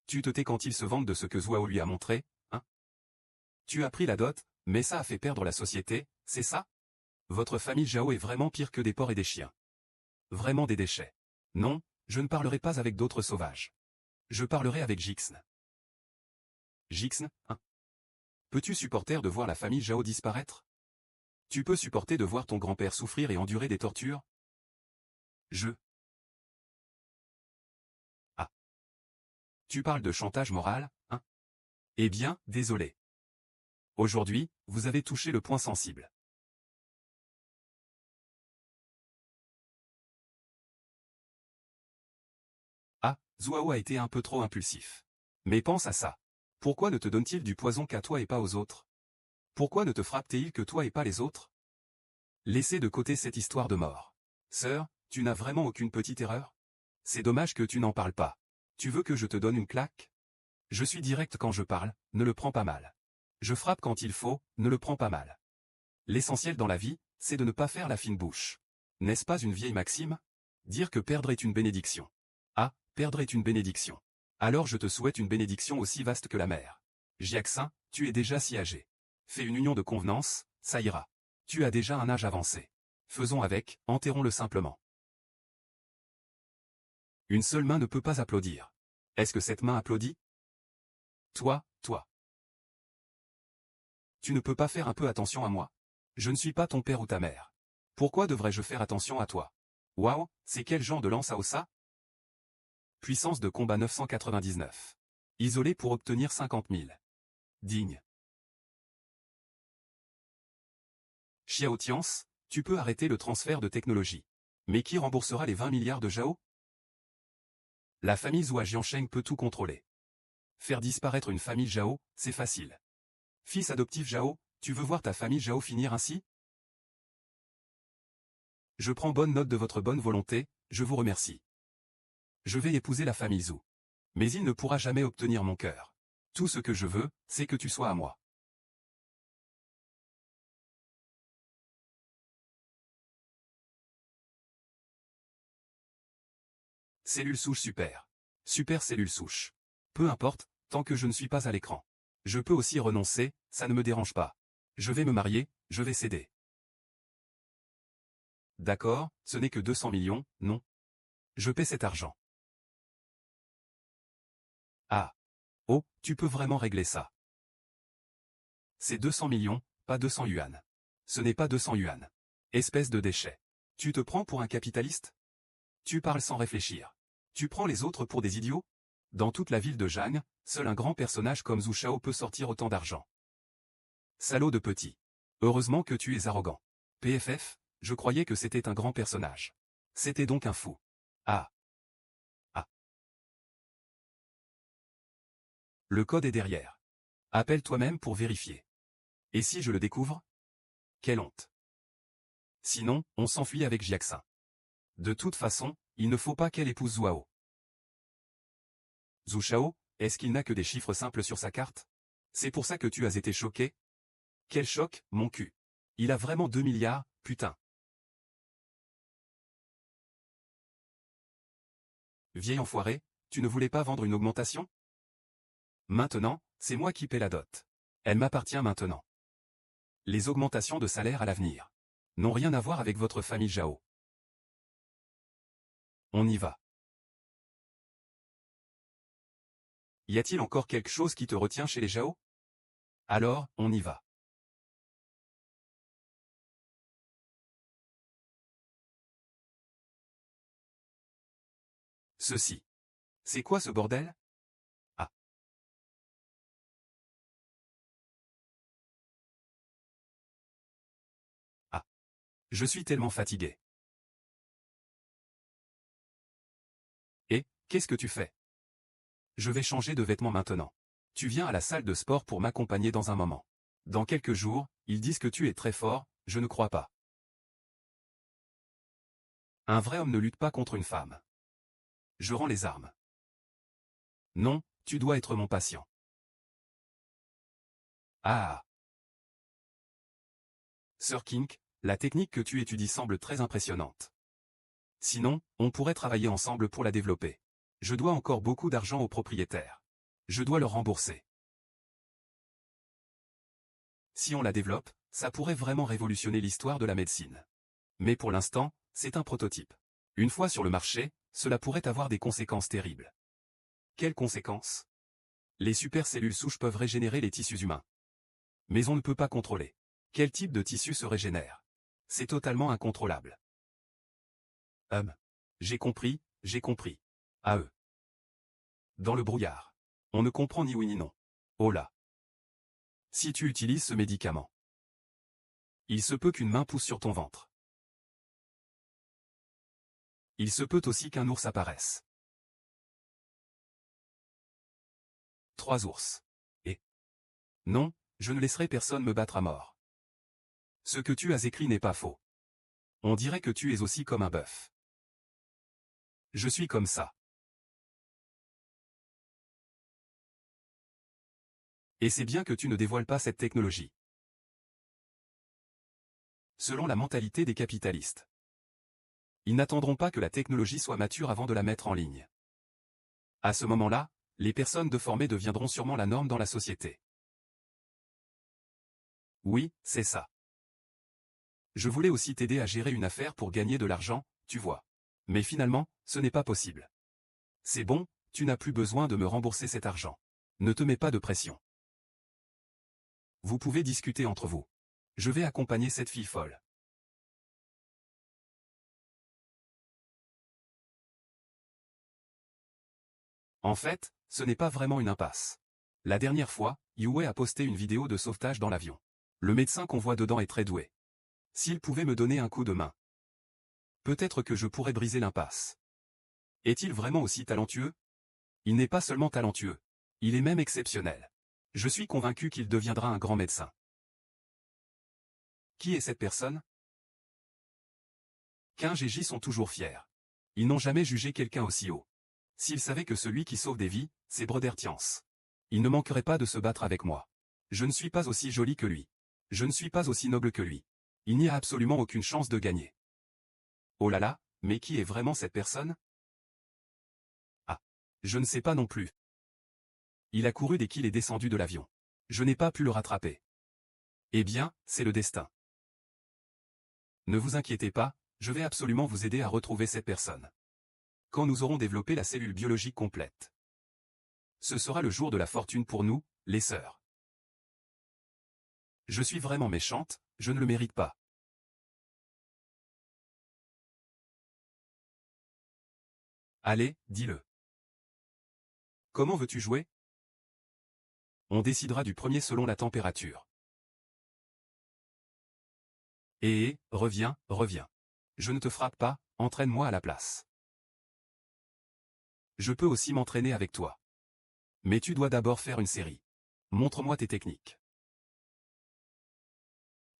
Tu te tais quand il se vante de ce que Zhuao lui a montré, hein? Tu as pris la dot, mais ça a fait perdre la société, c'est ça? Votre famille Zhao est vraiment pire que des porcs et des chiens. Vraiment des déchets. Non, je ne parlerai pas avec d'autres sauvages. Je parlerai avec Jixn. Jixn, hein? Peux-tu supporter de voir la famille Zhao disparaître? Tu peux supporter de voir ton grand-père souffrir et endurer des tortures? Ah. Tu parles de chantage moral, hein? Eh bien, désolé. Aujourd'hui, vous avez touché le point sensible. Ah, Zhuao a été un peu trop impulsif. Mais pense à ça. Pourquoi ne te donne-t-il du poison qu'à toi et pas aux autres? Pourquoi ne te frappe-t-il que toi et pas les autres? Laissez de côté cette histoire de mort. Sœur, tu n'as vraiment aucune petite erreur? C'est dommage que tu n'en parles pas. Tu veux que je te donne une claque? Je suis direct quand je parle, ne le prends pas mal. Je frappe quand il faut, ne le prends pas mal. L'essentiel dans la vie, c'est de ne pas faire la fine bouche. N'est-ce pas une vieille maxime? Dire que perdre est une bénédiction. Ah, perdre est une bénédiction. Alors je te souhaite une bénédiction aussi vaste que la mer. Jiaxin, tu es déjà si âgé. Fais une union de convenance, ça ira. Tu as déjà un âge avancé. Faisons avec, enterrons-le simplement. Une seule main ne peut pas applaudir. Est-ce que cette main applaudit? Toi. Tu ne peux pas faire un peu attention à moi? Je ne suis pas ton père ou ta mère. Pourquoi devrais-je faire attention à toi? Waouh, c'est quel genre de lance à ossa? Puissance de combat 999. Isolé pour obtenir 50 000. Digne. Xiao Tians, tu peux arrêter le transfert de technologie. Mais qui remboursera les 20 milliards de Zhao? La famille Zhou Jiansheng peut tout contrôler. Faire disparaître une famille Zhao, c'est facile. Fils adoptif Zhao, tu veux voir ta famille Zhao finir ainsi? Je prends bonne note de votre bonne volonté, je vous remercie. Je vais épouser la famille Zhou. Mais il ne pourra jamais obtenir mon cœur. Tout ce que je veux, c'est que tu sois à moi. Cellule souche super. Super cellule souche. Peu importe, tant que je ne suis pas à l'écran. Je peux aussi renoncer, ça ne me dérange pas. Je vais me marier, je vais céder. D'accord, ce n'est que 200 millions, non? Je paie cet argent. Ah. Oh, tu peux vraiment régler ça. C'est 200 millions, pas 200 yuan. Ce n'est pas 200 yuan. Espèce de déchet. Tu te prends pour un capitaliste? Tu parles sans réfléchir. Tu prends les autres pour des idiots? Dans toute la ville de Zhang, seul un grand personnage comme Zhu Shao peut sortir autant d'argent. Salaud de petit. Heureusement que tu es arrogant. PFF, je croyais que c'était un grand personnage. C'était donc un fou. Ah. Ah. Le code est derrière. Appelle toi-même pour vérifier. Et si je le découvre? Quelle honte. Sinon, on s'enfuit avec Jiaxin. De toute façon, il ne faut pas qu'elle épouse Zhuao. Zhu Shao, est-ce qu'il n'a que des chiffres simples sur sa carte? C'est pour ça que tu as été choqué? Quel choc, mon cul. Il a vraiment 2 milliards, putain. Vieil enfoiré, tu ne voulais pas vendre une augmentation? Maintenant, c'est moi qui paie la dot. Elle m'appartient maintenant. Les augmentations de salaire à l'avenir n'ont rien à voir avec votre famille Zhao. On y va. Y a-t-il encore quelque chose qui te retient chez les Zhao? Alors, on y va. Ceci. C'est quoi ce bordel? Ah. Ah. Je suis tellement fatigué. Et, qu'est-ce que tu fais? Je vais changer de vêtements maintenant. Tu viens à la salle de sport pour m'accompagner dans un moment. Dans quelques jours, ils disent que tu es très fort, je ne crois pas. Un vrai homme ne lutte pas contre une femme. Je rends les armes. Non, tu dois être mon patient. Ah. Sir King, la technique que tu étudies semble très impressionnante. Sinon, on pourrait travailler ensemble pour la développer. Je dois encore beaucoup d'argent aux propriétaires. Je dois leur rembourser. Si on la développe, ça pourrait vraiment révolutionner l'histoire de la médecine. Mais pour l'instant, c'est un prototype. Une fois sur le marché, cela pourrait avoir des conséquences terribles. Quelles conséquences? Les supercellules souches peuvent régénérer les tissus humains. Mais on ne peut pas contrôler. Quel type de tissu se régénère? C'est totalement incontrôlable. J'ai compris, j'ai compris. À eux. Dans le brouillard. On ne comprend ni oui ni non. Oh là. Si tu utilises ce médicament, il se peut qu'une main pousse sur ton ventre. Il se peut aussi qu'un ours apparaisse. 3 ours. Et non, je ne laisserai personne me battre à mort. Ce que tu as écrit n'est pas faux. On dirait que tu es aussi comme un bœuf. Je suis comme ça. Et c'est bien que tu ne dévoiles pas cette technologie. Selon la mentalité des capitalistes. Ils n'attendront pas que la technologie soit mature avant de la mettre en ligne. À ce moment-là, les personnes déformées deviendront sûrement la norme dans la société. Oui, c'est ça. Je voulais aussi t'aider à gérer une affaire pour gagner de l'argent, tu vois. Mais finalement, ce n'est pas possible. C'est bon, tu n'as plus besoin de me rembourser cet argent. Ne te mets pas de pression. Vous pouvez discuter entre vous. Je vais accompagner cette fille folle. En fait, ce n'est pas vraiment une impasse. La dernière fois, Yue a posté une vidéo de sauvetage dans l'avion. Le médecin qu'on voit dedans est très doué. S'il pouvait me donner un coup de main, peut-être que je pourrais briser l'impasse. Est-il vraiment aussi talentueux? Il n'est pas seulement talentueux. Il est même exceptionnel. Je suis convaincu qu'il deviendra un grand médecin. Qui est cette personne? Kinge et J sont toujours fiers. Ils n'ont jamais jugé quelqu'un aussi haut. S'ils savaient que celui qui sauve des vies, c'est Brother Tiance, ils ne manqueraient pas de se battre avec moi. Je ne suis pas aussi joli que lui. Je ne suis pas aussi noble que lui. Il n'y a absolument aucune chance de gagner. Oh là là, mais qui est vraiment cette personne? Ah, je ne sais pas non plus. Il a couru dès qu'il est descendu de l'avion. Je n'ai pas pu le rattraper. Eh bien, c'est le destin. Ne vous inquiétez pas, je vais absolument vous aider à retrouver cette personne. Quand nous aurons développé la cellule biologique complète. Ce sera le jour de la fortune pour nous, les sœurs. Je suis vraiment méchante, je ne le mérite pas. Allez, dis-le. Comment veux-tu jouer? On décidera du premier selon la température. Reviens, reviens. Je ne te frappe pas, entraîne-moi à la place. Je peux aussi m'entraîner avec toi. Mais tu dois d'abord faire une série. Montre-moi tes techniques.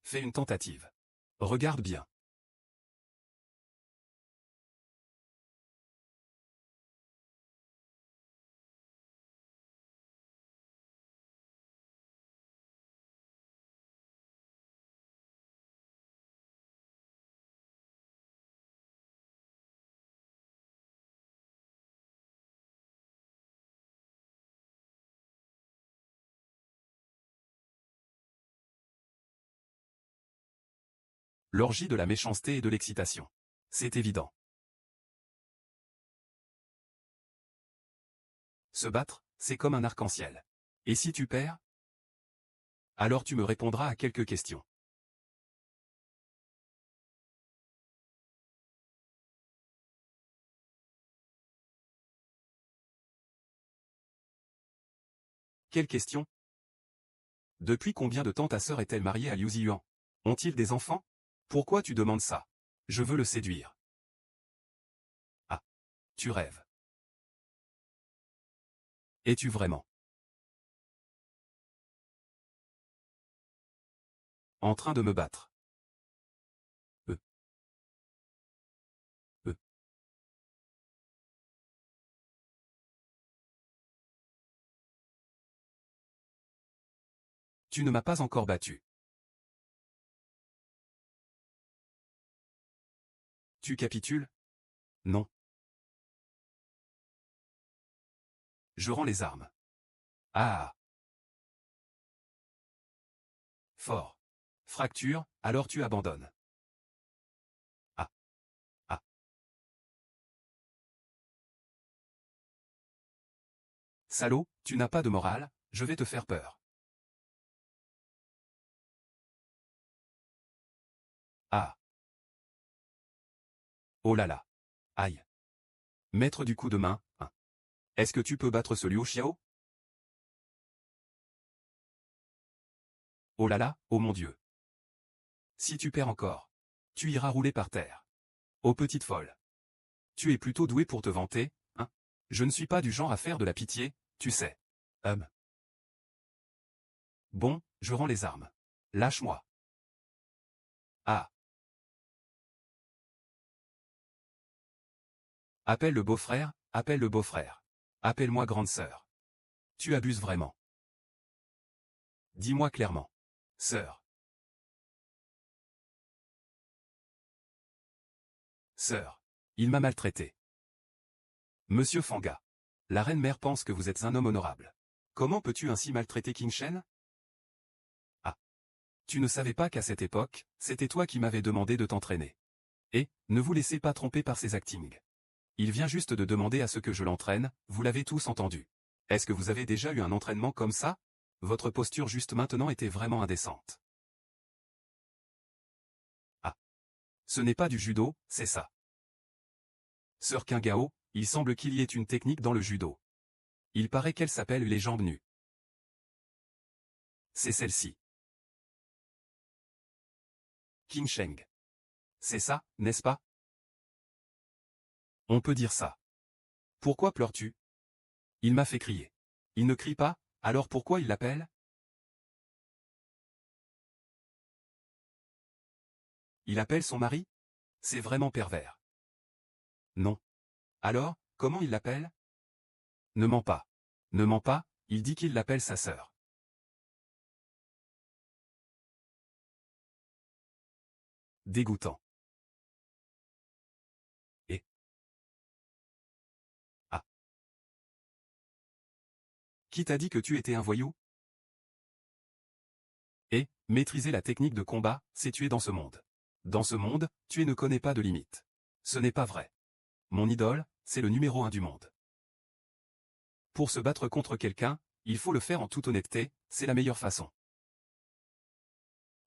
Fais une tentative. Regarde bien. L'orgie de la méchanceté et de l'excitation. C'est évident. Se battre, c'est comme un arc-en-ciel. Et si tu perds? Alors tu me répondras à quelques questions. Quelles questions? Depuis combien de temps ta sœur est-elle mariée à Liu Ziyuan? Ont-ils des enfants? Pourquoi tu demandes ça? Je veux le séduire. Ah. Tu rêves. Es-tu vraiment en train de me battre? Euh. Euh. Tu ne m'as pas encore battu. Tu capitules? Non. Je rends les armes. Ah. Fort. Fracture, alors tu abandonnes. Ah. Ah. Salaud, tu n'as pas de morale, je vais te faire peur. Ah. Oh là là. Aïe. Maître du coup de main, hein. Est-ce que tu peux battre ce Liu Xiao? Oh là là, oh mon Dieu. Si tu perds encore, tu iras rouler par terre. Oh petite folle. Tu es plutôt doué pour te vanter, hein? Je ne suis pas du genre à faire de la pitié, tu sais. Bon, je rends les armes. Lâche-moi. Ah. Appelle le beau-frère, appelle le beau-frère. Appelle-moi grande sœur. Tu abuses vraiment. Dis-moi clairement. Sœur. Sœur. Il m'a maltraité. Monsieur Fanga. La reine-mère pense que vous êtes un homme honorable. Comment peux-tu ainsi maltraiter King Shen? Ah. Tu ne savais pas qu'à cette époque, c'était toi qui m'avais demandé de t'entraîner. Et, ne vous laissez pas tromper par ses actings. Il vient juste de demander à ce que je l'entraîne, vous l'avez tous entendu. Est-ce que vous avez déjà eu un entraînement comme ça? Votre posture juste maintenant était vraiment indécente. Ah. Ce n'est pas du judo, c'est ça. Sœur Kingao, il semble qu'il y ait une technique dans le judo. Il paraît qu'elle s'appelle les jambes nues. C'est celle-ci. Qin Sheng. C'est ça, n'est-ce pas? On peut dire ça. Pourquoi pleures-tu? Il m'a fait crier. Il ne crie pas, alors pourquoi il l'appelle? Il appelle son mari? C'est vraiment pervers. Non. Alors, comment il l'appelle? Ne mens pas. Ne mens pas, il dit qu'il l'appelle sa sœur. Dégoûtant. Et. Ah. Qui t'a dit que tu étais un voyou? Et, maîtriser la technique de combat, c'est tuer dans ce monde. Dans ce monde, tuer ne connaît pas de limite. Ce n'est pas vrai. Mon idole, c'est le numéro 1 du monde. Pour se battre contre quelqu'un, il faut le faire en toute honnêteté, c'est la meilleure façon.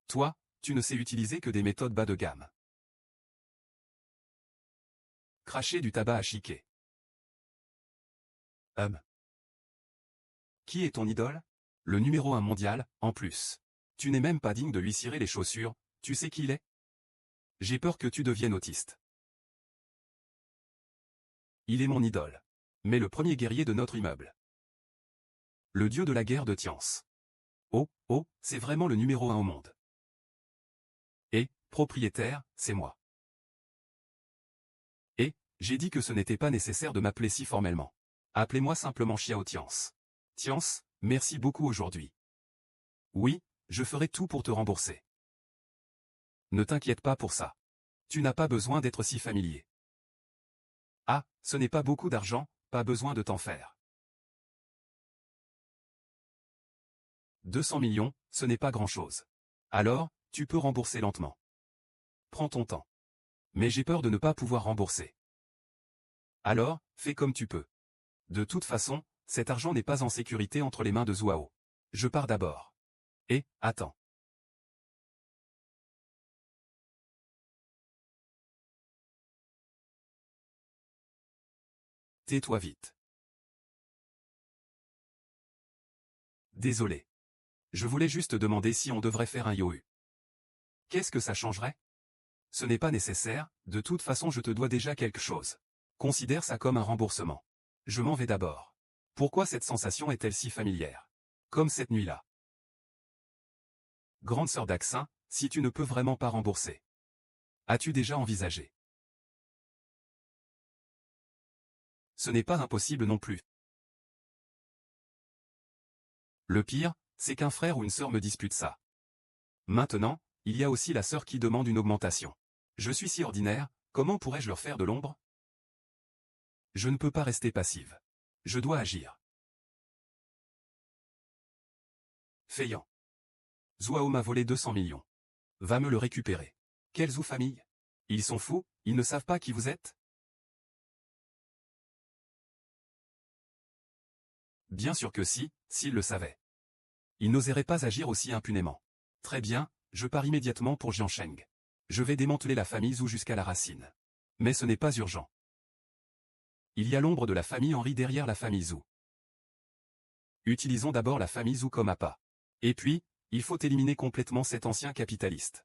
Toi, tu ne sais utiliser que des méthodes bas de gamme. Cracher du tabac à chiquer. Qui est ton idole? Le numéro 1 mondial, en plus. Tu n'es même pas digne de lui cirer les chaussures, tu sais qui il est? J'ai peur que tu deviennes autiste. Il est mon idole. Mais le premier guerrier de notre immeuble. Le dieu de la guerre de Tiance. Oh, oh, c'est vraiment le numéro 1 au monde. Et, propriétaire, c'est moi. Et, j'ai dit que ce n'était pas nécessaire de m'appeler si formellement. Appelez-moi simplement Xiao Tiance. Tiance, merci beaucoup aujourd'hui. Oui, je ferai tout pour te rembourser. Ne t'inquiète pas pour ça. Tu n'as pas besoin d'être si familier. Ah, ce n'est pas beaucoup d'argent, pas besoin de t'en faire. 200 millions, ce n'est pas grand-chose. Alors, tu peux rembourser lentement. Prends ton temps. Mais j'ai peur de ne pas pouvoir rembourser. Alors, fais comme tu peux. De toute façon, cet argent n'est pas en sécurité entre les mains de Zhuao. Je pars d'abord. Et, attends. Tais-toi vite. Désolé. Je voulais juste demander si on devrait faire un Yohu. Qu'est-ce que ça changerait? Ce n'est pas nécessaire, de toute façon je te dois déjà quelque chose. Considère ça comme un remboursement. Je m'en vais d'abord. Pourquoi cette sensation est-elle si familière? Comme cette nuit-là. Grande sœur d'Axin, si tu ne peux vraiment pas rembourser. As-tu déjà envisagé? Ce n'est pas impossible non plus. Le pire, c'est qu'un frère ou une sœur me dispute ça. Maintenant, il y a aussi la sœur qui demande une augmentation. Je suis si ordinaire, comment pourrais-je leur faire de l'ombre? Je ne peux pas rester passive. Je dois agir. Feiyan. Zhuao m'a volé 200 millions. Va me le récupérer. Quelle famille? Ils sont fous, ils ne savent pas qui vous êtes? Bien sûr que si, s'ils le savaient. Ils n'oseraient pas agir aussi impunément. Très bien, je pars immédiatement pour Jiansheng. Je vais démanteler la famille Zhou jusqu'à la racine. Mais ce n'est pas urgent. Il y a l'ombre de la famille Henri derrière la famille Zhou. Utilisons d'abord la famille Zhou comme appât. Et puis, il faut éliminer complètement cet ancien capitaliste.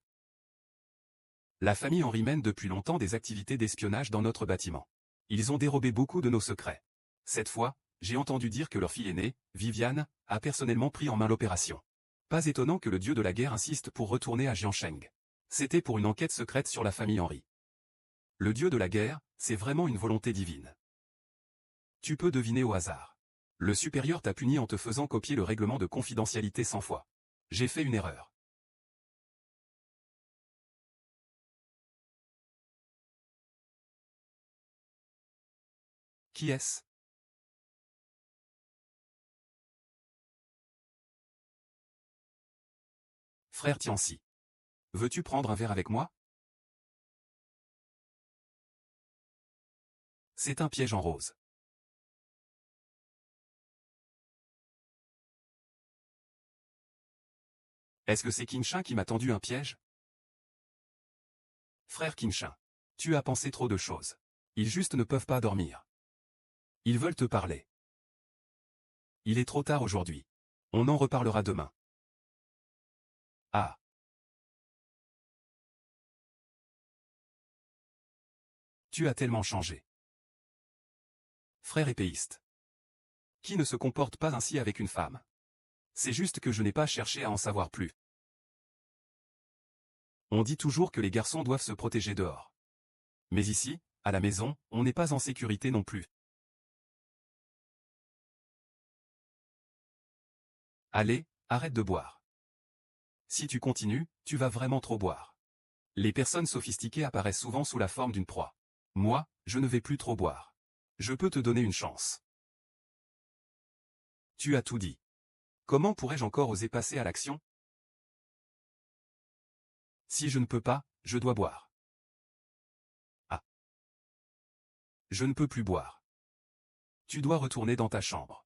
La famille Henri mène depuis longtemps des activités d'espionnage dans notre bâtiment. Ils ont dérobé beaucoup de nos secrets. Cette fois, j'ai entendu dire que leur fille aînée, Viviane, a personnellement pris en main l'opération. Pas étonnant que le dieu de la guerre insiste pour retourner à Jiansheng. C'était pour une enquête secrète sur la famille Henri. Le dieu de la guerre, c'est vraiment une volonté divine. Tu peux deviner au hasard. Le supérieur t'a puni en te faisant copier le règlement de confidentialité 100 fois. J'ai fait une erreur. Qui est-ce? Frère Tiancy. Veux-tu prendre un verre avec moi? C'est un piège en rose. Est-ce que c'est Qinshin qui m'a tendu un piège? Frère Qinshin. Tu as pensé trop de choses. Ils juste ne peuvent pas dormir. Ils veulent te parler. Il est trop tard aujourd'hui. On en reparlera demain. Ah. Tu as tellement changé. Frère épéiste. Qui ne se comporte pas ainsi avec une femme? C'est juste que je n'ai pas cherché à en savoir plus. On dit toujours que les garçons doivent se protéger dehors. Mais ici, à la maison, on n'est pas en sécurité non plus. Allez, arrête de boire. Si tu continues, tu vas vraiment trop boire. Les personnes sophistiquées apparaissent souvent sous la forme d'une proie. Moi, je ne vais plus trop boire. Je peux te donner une chance. Tu as tout dit. Comment pourrais-je encore oser passer à l'action? Si je ne peux pas, je dois boire. Ah. Je ne peux plus boire. Tu dois retourner dans ta chambre.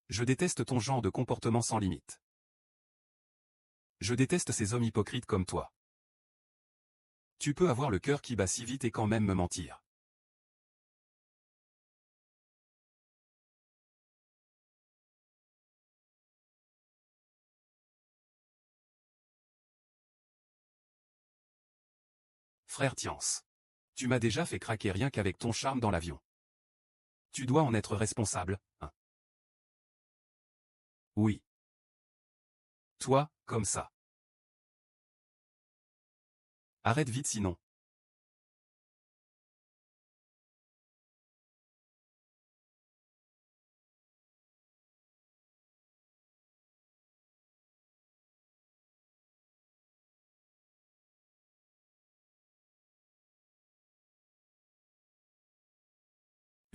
Je déteste ton genre de comportement sans limite. Je déteste ces hommes hypocrites comme toi. Tu peux avoir le cœur qui bat si vite et quand même me mentir. Frère Tiance. Tu m'as déjà fait craquer rien qu'avec ton charme dans l'avion. Tu dois en être responsable, hein? Oui. Toi, comme ça. Arrête vite sinon.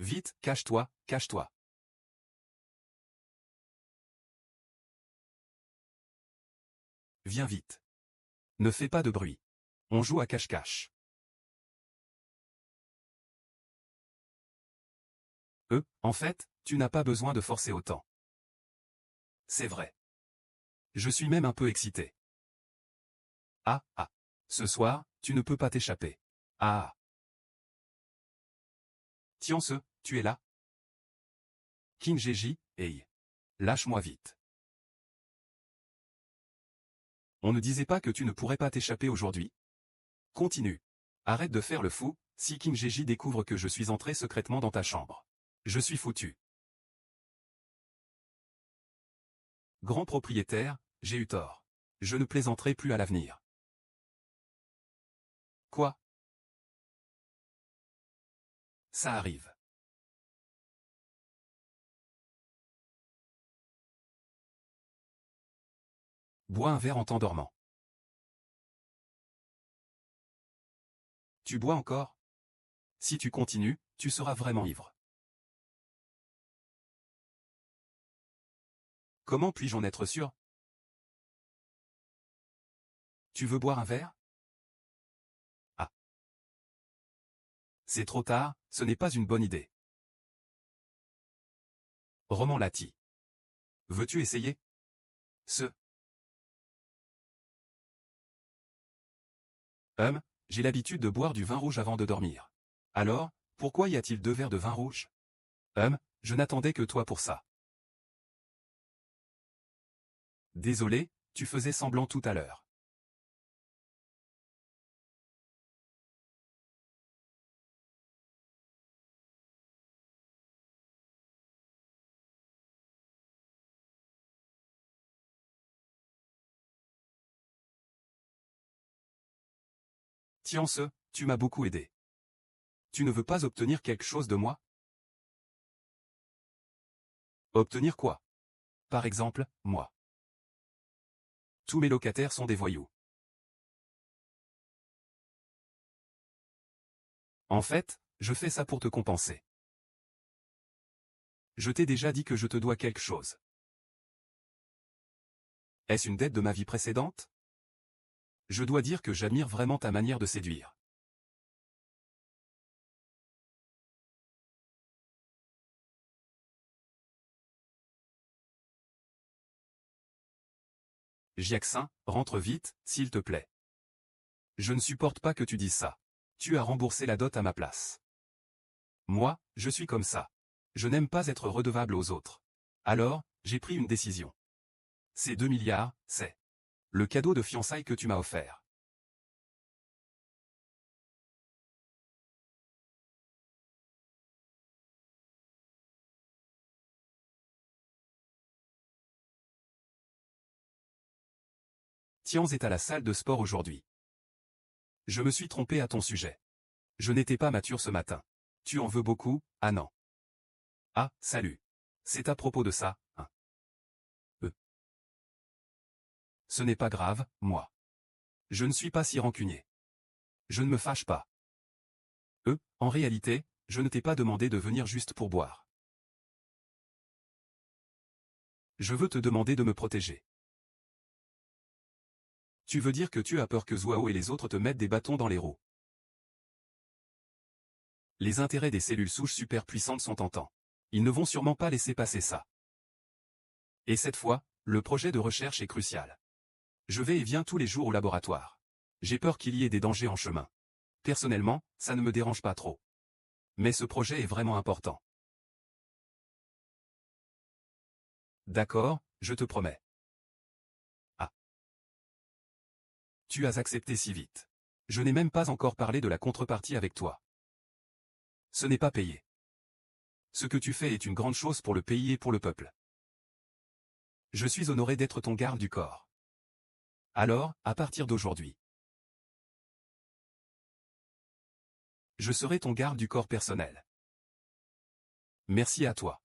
Vite, cache-toi, cache-toi. Viens vite. Ne fais pas de bruit. On joue à cache-cache. En fait, tu n'as pas besoin de forcer autant. C'est vrai. Je suis même un peu excité. Ah, ah. Ce soir, tu ne peux pas t'échapper. Ah. Tiance, tu es là? Kinjeji, hey. Lâche-moi vite. On ne disait pas que tu ne pourrais pas t'échapper aujourd'hui? Continue. Arrête de faire le fou, si Kinjeji découvre que je suis entré secrètement dans ta chambre. Je suis foutu. Grand propriétaire, j'ai eu tort. Je ne plaisanterai plus à l'avenir. Quoi? Ça arrive. Bois un verre en t'endormant. Tu bois encore? Si tu continues, tu seras vraiment ivre. Comment puis-je en être sûr? Tu veux boire un verre? Ah. C'est trop tard, ce n'est pas une bonne idée. Roman Lati. Veux-tu essayer? Ce. J'ai l'habitude de boire du vin rouge avant de dormir. Alors, pourquoi y a-t-il 2 verres de vin rouge? Je n'attendais que toi pour ça. Désolé, tu faisais semblant tout à l'heure. Tiance, tu m'as beaucoup aidé. Tu ne veux pas obtenir quelque chose de moi? Obtenir quoi? Par exemple, moi. Tous mes locataires sont des voyous. En fait, je fais ça pour te compenser. Je t'ai déjà dit que je te dois quelque chose. Est-ce une dette de ma vie précédente? Je dois dire que j'admire vraiment ta manière de séduire. Jiaxin, rentre vite, s'il te plaît. Je ne supporte pas que tu dises ça. Tu as remboursé la dot à ma place. Moi, je suis comme ça. Je n'aime pas être redevable aux autres. Alors, j'ai pris une décision. Ces 2 milliards, c'est le cadeau de fiançailles que tu m'as offert. Tiens est à la salle de sport aujourd'hui. Je me suis trompé à ton sujet. Je n'étais pas mature ce matin. Tu en veux beaucoup, ah non. Ah, salut. C'est à propos de ça, hein. Ce n'est pas grave, moi. Je ne suis pas si rancunier. Je ne me fâche pas. En réalité, je ne t'ai pas demandé de venir juste pour boire. Je veux te demander de me protéger. Tu veux dire que tu as peur que Zhuao et les autres te mettent des bâtons dans les roues. Les intérêts des cellules souches super puissantes sont tentants. Ils ne vont sûrement pas laisser passer ça. Et cette fois, le projet de recherche est crucial. Je vais et viens tous les jours au laboratoire. J'ai peur qu'il y ait des dangers en chemin. Personnellement, ça ne me dérange pas trop. Mais ce projet est vraiment important. D'accord, je te promets. Ah. Tu as accepté si vite. Je n'ai même pas encore parlé de la contrepartie avec toi. Ce n'est pas payé. Ce que tu fais est une grande chose pour le pays et pour le peuple. Je suis honoré d'être ton garde du corps. Alors, à partir d'aujourd'hui, je serai ton garde du corps personnel. Merci à toi.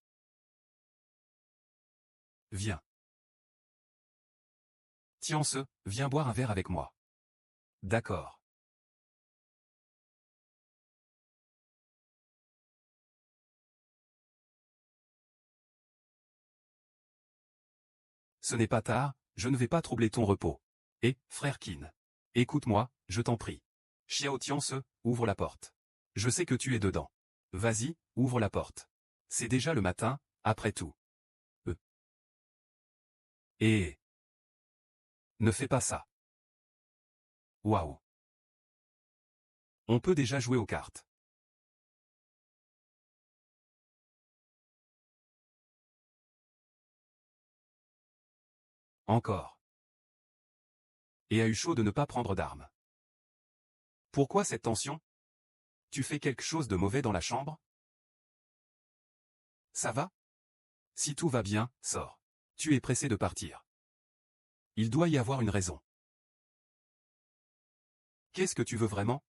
Viens. Tiens-ce, viens boire un verre avec moi. D'accord. Ce n'est pas tard, je ne vais pas troubler ton repos. Et, frère Qin. Écoute-moi, je t'en prie. Xiao Tianse, ouvre la porte. Je sais que tu es dedans. Vas-y, ouvre la porte. C'est déjà le matin, après tout. Et... Ne fais pas ça. Waouh. On peut déjà jouer aux cartes. Encore. Et a eu chaud de ne pas prendre d'armes. Pourquoi cette tension? Tu fais quelque chose de mauvais dans la chambre? Ça va? Si tout va bien, sors. Tu es pressé de partir. Il doit y avoir une raison. Qu'est-ce que tu veux vraiment?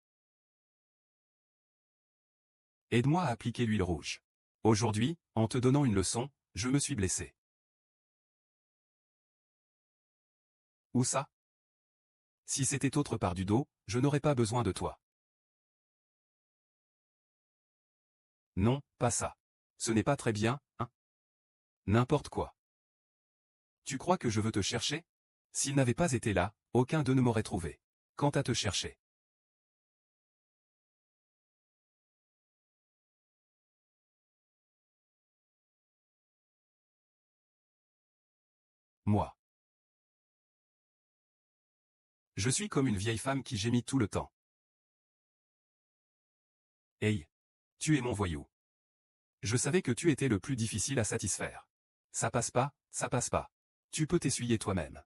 Aide-moi à appliquer l'huile rouge. Aujourd'hui, en te donnant une leçon, je me suis blessé. Où ça? Si c'était autre part du dos, je n'aurais pas besoin de toi. Non, pas ça. Ce n'est pas très bien, hein? N'importe quoi. Tu crois que je veux te chercher? S'il n'avait pas été là, aucun d'eux ne m'aurait trouvé. Quant à te chercher. Moi. Je suis comme une vieille femme qui gémit tout le temps. Hey. Tu es mon voyou. Je savais que tu étais le plus difficile à satisfaire. Ça passe pas, ça passe pas. Tu peux t'essuyer toi-même.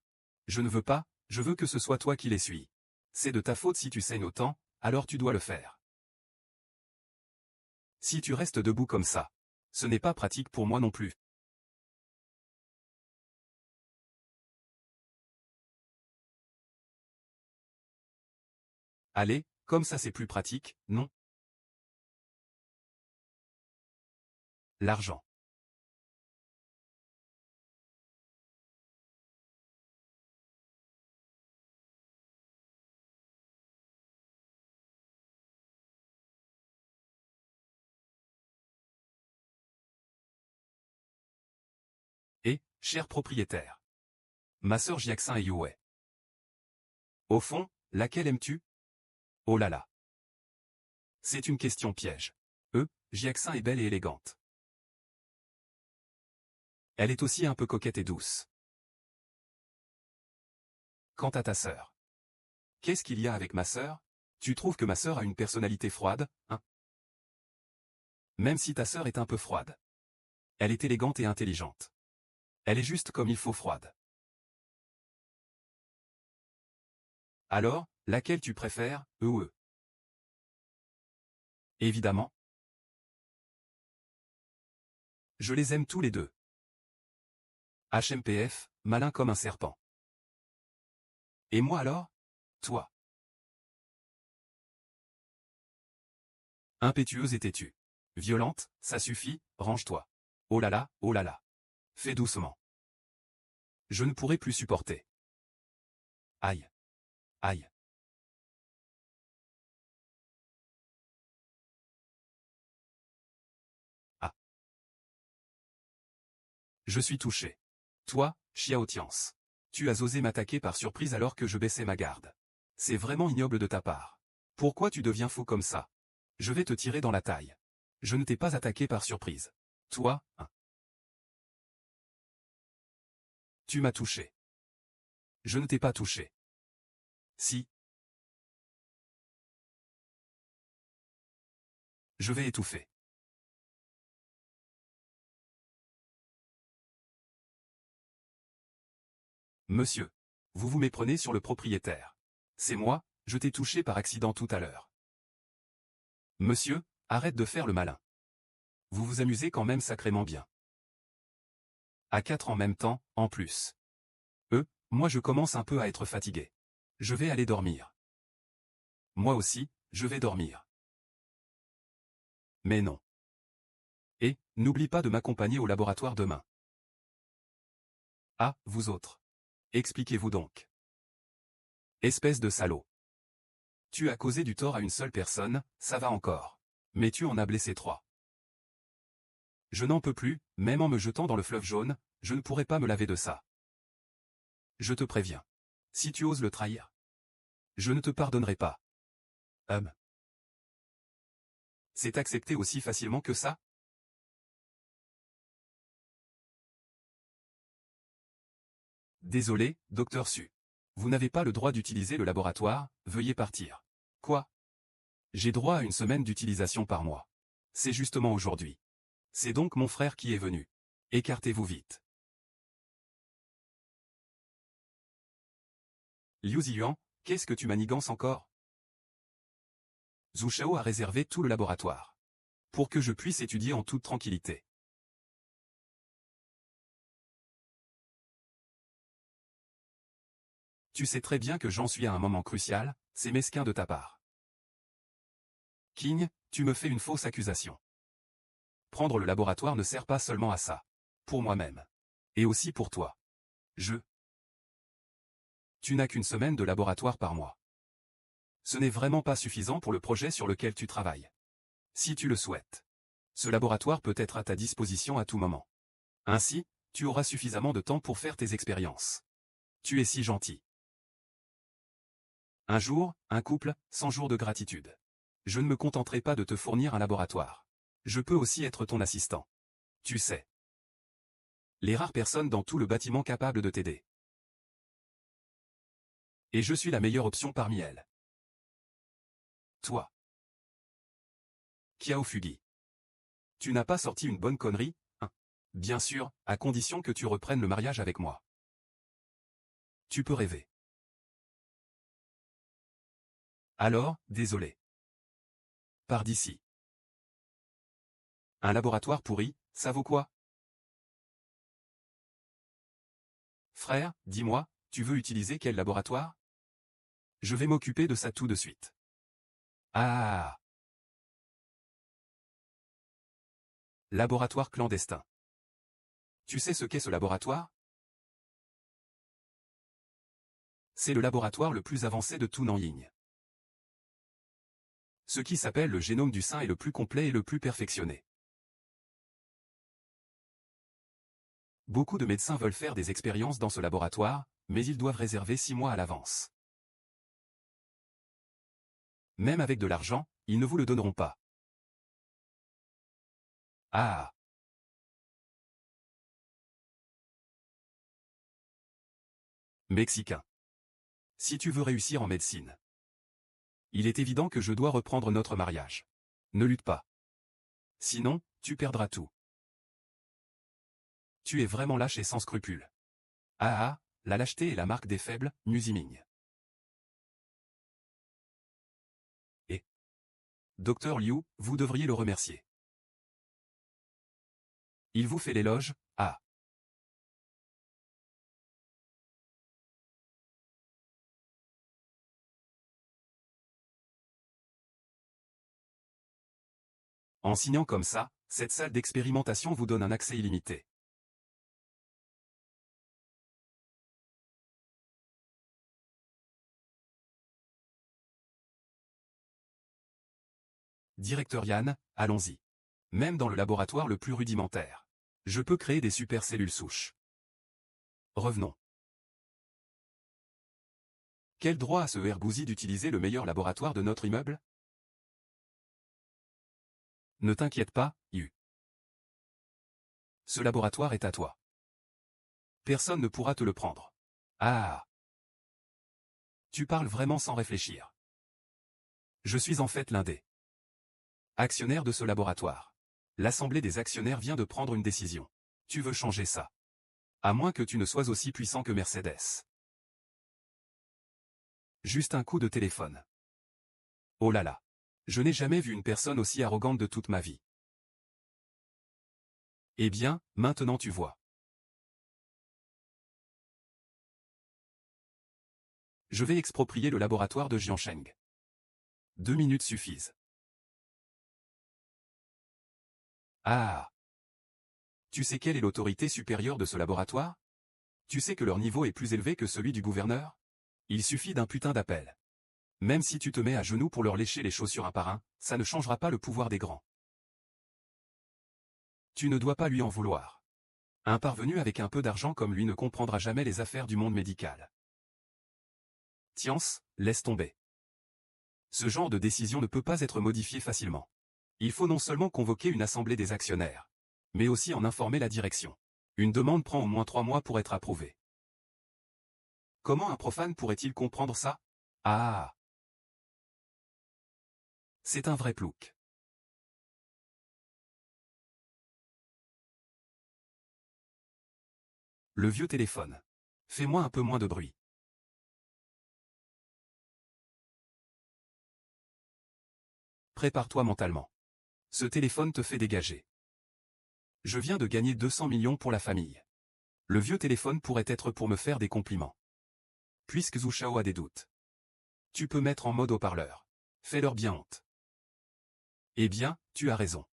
Je ne veux pas, je veux que ce soit toi qui l'essuie. C'est de ta faute si tu saignes autant, alors tu dois le faire. Si tu restes debout comme ça, ce n'est pas pratique pour moi non plus. Allez, comme ça c'est plus pratique, non? L'argent. Et, cher propriétaire. Ma sœur Jiaxin et Yue. Au fond, laquelle aimes-tu? Oh là là. C'est une question piège. Jiaxin est belle et élégante. Elle est aussi un peu coquette et douce. Quant à ta sœur. Qu'est-ce qu'il y a avec ma sœur? Tu trouves que ma sœur a une personnalité froide, hein? Même si ta sœur est un peu froide. Elle est élégante et intelligente. Elle est juste comme il faut froide. Alors, laquelle tu préfères, eux ou eux? Évidemment. Je les aime tous les deux. HMPF, malin comme un serpent. Et moi alors? Toi. Impétueuse et têtue. Violente, ça suffit, range-toi. Oh là là, oh là là. Fais doucement. Je ne pourrai plus supporter. Aïe. Aïe. Ah. Je suis touché. Toi, Xiao Tians. Tu as osé m'attaquer par surprise alors que je baissais ma garde. C'est vraiment ignoble de ta part. Pourquoi tu deviens fou comme ça? Je vais te tirer dans la taille. Je ne t'ai pas attaqué par surprise. Toi, hein. Tu m'as touché. Je ne t'ai pas touché. Si. Je vais étouffer. Monsieur. Vous vous méprenez sur le propriétaire. C'est moi, je t'ai touché par accident tout à l'heure. Monsieur, arrête de faire le malin. Vous vous amusez quand même sacrément bien. À 4 en même temps, en plus. Moi je commence un peu à être fatigué. Je vais aller dormir. Moi aussi, je vais dormir. Mais non. Et, n'oublie pas de m'accompagner au laboratoire demain. Ah, vous autres. Expliquez-vous donc. Espèce de salaud. Tu as causé du tort à une seule personne, ça va encore. Mais tu en as blessé 3. Je n'en peux plus, même en me jetant dans le fleuve jaune, je ne pourrai pas me laver de ça. Je te préviens. Si tu oses le trahir, je ne te pardonnerai pas. C'est accepté aussi facilement que ça? Désolé, docteur Su. Vous n'avez pas le droit d'utiliser le laboratoire, veuillez partir. Quoi? J'ai droit à une semaine d'utilisation par mois. C'est justement aujourd'hui. C'est donc mon frère qui est venu. Écartez-vous vite. Liu Ziyuan, qu'est-ce que tu manigances encore? Zhu Shao a réservé tout le laboratoire. Pour que je puisse étudier en toute tranquillité. Tu sais très bien que j'en suis à un moment crucial, c'est mesquin de ta part. King, tu me fais une fausse accusation. Prendre le laboratoire ne sert pas seulement à ça. Pour moi-même. Et aussi pour toi. Tu n'as qu'une semaine de laboratoire par mois. Ce n'est vraiment pas suffisant pour le projet sur lequel tu travailles. Si tu le souhaites. Ce laboratoire peut être à ta disposition à tout moment. Ainsi, tu auras suffisamment de temps pour faire tes expériences. Tu es si gentil. Un jour, un couple, 100 jours de gratitude. Je ne me contenterai pas de te fournir un laboratoire. Je peux aussi être ton assistant. Tu sais. Les rares personnes dans tout le bâtiment capables de t'aider. Et je suis la meilleure option parmi elles. Toi. Kiao Fugi. Tu n'as pas sorti une bonne connerie, hein? Bien sûr, à condition que tu reprennes le mariage avec moi. Tu peux rêver. Alors, désolé. Pars d'ici. Un laboratoire pourri, ça vaut quoi? Frère, dis-moi, tu veux utiliser quel laboratoire? Je vais m'occuper de ça tout de suite. Ah. Laboratoire clandestin. Tu sais ce qu'est ce laboratoire? C'est le laboratoire le plus avancé de tout Nanjing. Ce qui s'appelle le génome du sein est le plus complet et le plus perfectionné. Beaucoup de médecins veulent faire des expériences dans ce laboratoire, mais ils doivent réserver 6 mois à l'avance. Même avec de l'argent, ils ne vous le donneront pas. Ah. Mexicain. Si tu veux réussir en médecine, il est évident que je dois reprendre notre mariage. Ne lutte pas. Sinon, tu perdras tout. Tu es vraiment lâche et sans scrupules. Ah, la lâcheté est la marque des faibles, Musiming. Et Docteur Liu, vous devriez le remercier. Il vous fait l'éloge, ah. En signant comme ça, cette salle d'expérimentation vous donne un accès illimité. Directeur Yann, allons-y. Même dans le laboratoire le plus rudimentaire. Je peux créer des super cellules souches. Revenons. Quel droit a ce Herbouzy d'utiliser le meilleur laboratoire de notre immeuble? Ne t'inquiète pas, Yu. Ce laboratoire est à toi. Personne ne pourra te le prendre. Ah. Tu parles vraiment sans réfléchir. Je suis en fait l'un des actionnaires de ce laboratoire. L'assemblée des actionnaires vient de prendre une décision. Tu veux changer ça? À moins que tu ne sois aussi puissant que Mercedes. Juste un coup de téléphone. Oh là là. Je n'ai jamais vu une personne aussi arrogante de toute ma vie. Eh bien, maintenant tu vois. Je vais exproprier le laboratoire de Jiansheng. 2 minutes suffisent. Ah. Tu sais quelle est l'autorité supérieure de ce laboratoire? Tu sais que leur niveau est plus élevé que celui du gouverneur? Il suffit d'un putain d'appel. Même si tu te mets à genoux pour leur lécher les chaussures un par un, ça ne changera pas le pouvoir des grands. Tu ne dois pas lui en vouloir. Un parvenu avec un peu d'argent comme lui ne comprendra jamais les affaires du monde médical. Tiens, laisse tomber. Ce genre de décision ne peut pas être modifié facilement. Il faut non seulement convoquer une assemblée des actionnaires, mais aussi en informer la direction. Une demande prend au moins 3 mois pour être approuvée. Comment un profane pourrait-il comprendre ça? Ah. C'est un vrai plouc. Le vieux téléphone. Fais-moi un peu moins de bruit. Prépare-toi mentalement. Ce téléphone te fait dégager. Je viens de gagner 200 millions pour la famille. Le vieux téléphone pourrait être pour me faire des compliments. Puisque Zhu Shao a des doutes. Tu peux mettre en mode haut-parleur. Fais-leur bien honte. Eh bien, tu as raison.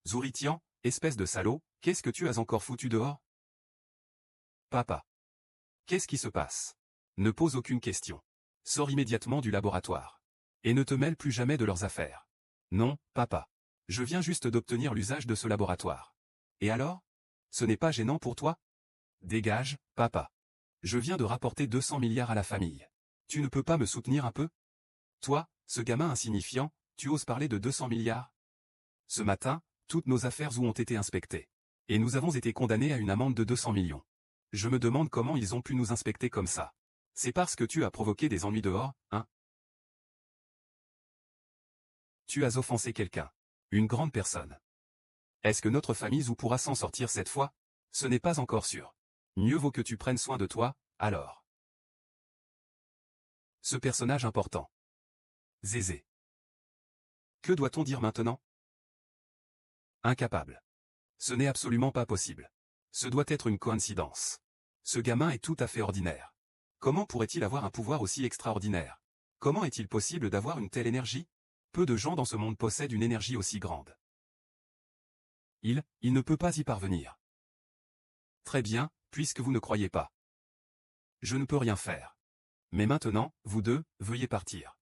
Zuritian, espèce de salaud, qu'est-ce que tu as encore foutu dehors? Papa. Qu'est-ce qui se passe? Ne pose aucune question. Sors immédiatement du laboratoire. Et ne te mêle plus jamais de leurs affaires. Non, papa. Je viens juste d'obtenir l'usage de ce laboratoire. Et alors? Ce n'est pas gênant pour toi? Dégage, papa. Je viens de rapporter 200 milliards à la famille. Tu ne peux pas me soutenir un peu? Toi, ce gamin insignifiant, tu oses parler de 200 milliards? Ce matin, toutes nos affaires ont été inspectées. Et nous avons été condamnés à une amende de 200 millions. Je me demande comment ils ont pu nous inspecter comme ça. C'est parce que tu as provoqué des ennuis dehors, hein? Tu as offensé quelqu'un. Une grande personne. Est-ce que notre famille pourra s'en sortir cette fois? Ce n'est pas encore sûr. Mieux vaut que tu prennes soin de toi, alors. Ce personnage important. Zézé. Que doit-on dire maintenant? Incapable. Ce n'est absolument pas possible. Ce doit être une coïncidence. Ce gamin est tout à fait ordinaire. Comment pourrait-il avoir un pouvoir aussi extraordinaire? Comment est-il possible d'avoir une telle énergie? Peu de gens dans ce monde possèdent une énergie aussi grande. Il ne peut pas y parvenir. Très bien, puisque vous ne croyez pas. Je ne peux rien faire. Mais maintenant, vous deux, veuillez partir.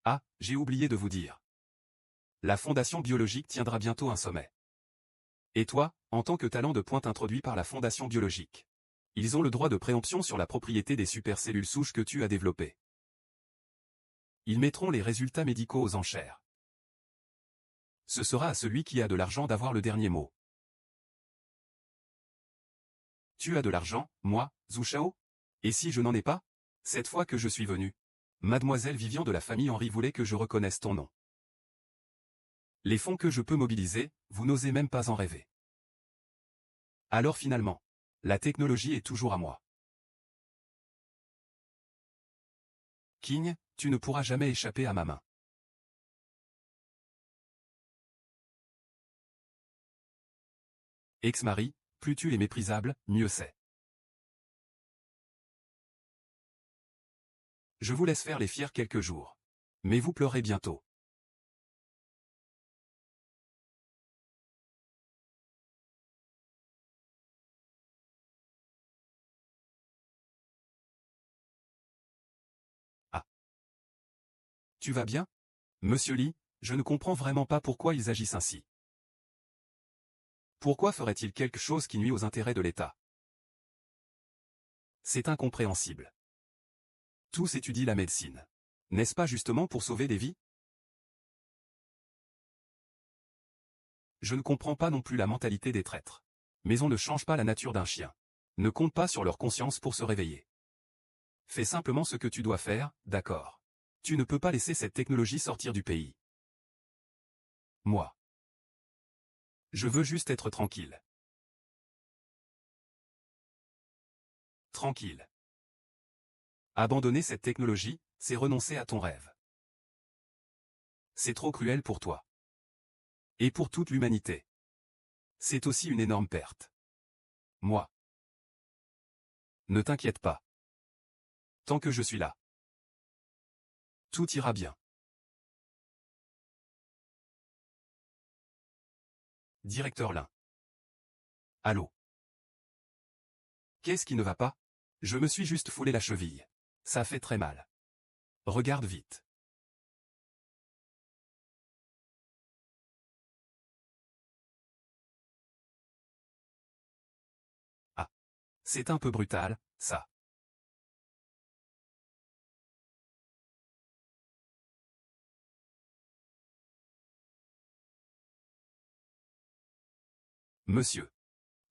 Ah, j'ai oublié de vous dire. La Fondation biologique tiendra bientôt un sommet. Et toi, en tant que talent de pointe introduit par la Fondation biologique. Ils ont le droit de préemption sur la propriété des supercellules souches que tu as développées. Ils mettront les résultats médicaux aux enchères. Ce sera à celui qui a de l'argent d'avoir le dernier mot. Tu as de l'argent, moi, Zhu Shao? Et si je n'en ai pas? Cette fois que je suis venu. Mademoiselle Vivian de la famille Henri voulait que je reconnaisse ton nom. Les fonds que je peux mobiliser, vous n'osez même pas en rêver. Alors finalement, la technologie est toujours à moi. King, tu ne pourras jamais échapper à ma main. Ex-mari, plus tu es méprisable, mieux c'est. Je vous laisse faire les fiers quelques jours. Mais vous pleurez bientôt. Ah. Tu vas bien? Monsieur Lee, je ne comprends vraiment pas pourquoi ils agissent ainsi. Pourquoi ferait-il quelque chose qui nuit aux intérêts de l'État? C'est incompréhensible. Tous étudient la médecine. N'est-ce pas justement pour sauver des vies? Je ne comprends pas non plus la mentalité des traîtres. Mais on ne change pas la nature d'un chien. Ne compte pas sur leur conscience pour se réveiller. Fais simplement ce que tu dois faire, d'accord. Tu ne peux pas laisser cette technologie sortir du pays. Moi. Je veux juste être tranquille. Tranquille. Abandonner cette technologie, c'est renoncer à ton rêve. C'est trop cruel pour toi. Et pour toute l'humanité. C'est aussi une énorme perte. Moi. Ne t'inquiète pas. Tant que je suis là. Tout ira bien. Directeur Lin. Allô? Qu'est-ce qui ne va pas? Je me suis juste foulé la cheville. Ça fait très mal. Regarde vite. Ah. C'est un peu brutal, ça. Monsieur.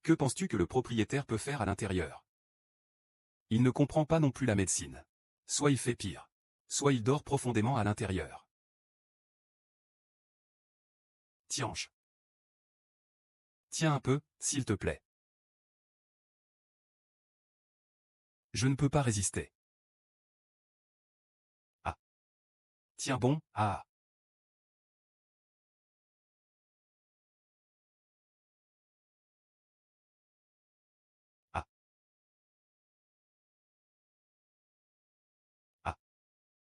Que penses-tu que le propriétaire peut faire à l'intérieur? Il ne comprend pas non plus la médecine. Soit il fait pire. Soit il dort profondément à l'intérieur. Tiange. Tiens un peu, s'il te plaît. Je ne peux pas résister. Ah. Tiens bon, ah. Ah. Ah.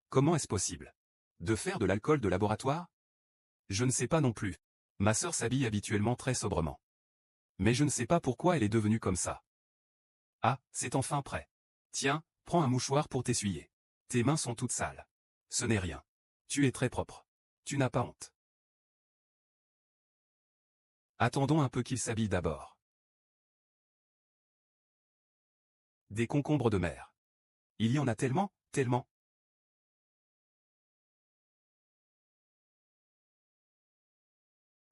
Comment est-ce possible? De faire de l'alcool de laboratoire? Je ne sais pas non plus. Ma sœur s'habille habituellement très sobrement. Mais je ne sais pas pourquoi elle est devenue comme ça. Ah, c'est enfin prêt. Tiens, prends un mouchoir pour t'essuyer. Tes mains sont toutes sales. Ce n'est rien. Tu es très propre. Tu n'as pas honte. Attendons un peu qu'il s'habille d'abord. Des concombres de mer. Il y en a tellement, tellement.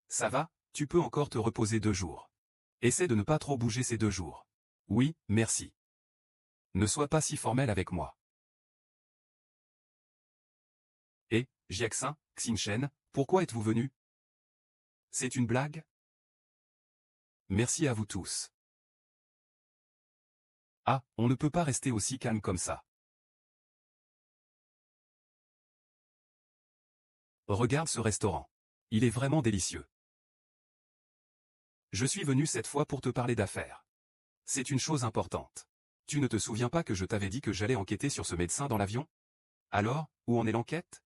Ça va, tu peux encore te reposer 2 jours. Essaie de ne pas trop bouger ces 2 jours. Oui, merci. Ne sois pas si formel avec moi. Et, Jiaxin, Xinchen, pourquoi êtes-vous venu? C'est une blague? Merci à vous tous. Ah, on ne peut pas rester aussi calme comme ça. Regarde ce restaurant. Il est vraiment délicieux. Je suis venu cette fois pour te parler d'affaires. C'est une chose importante. Tu ne te souviens pas que je t'avais dit que j'allais enquêter sur ce médecin dans l'avion? Alors, où en est l'enquête?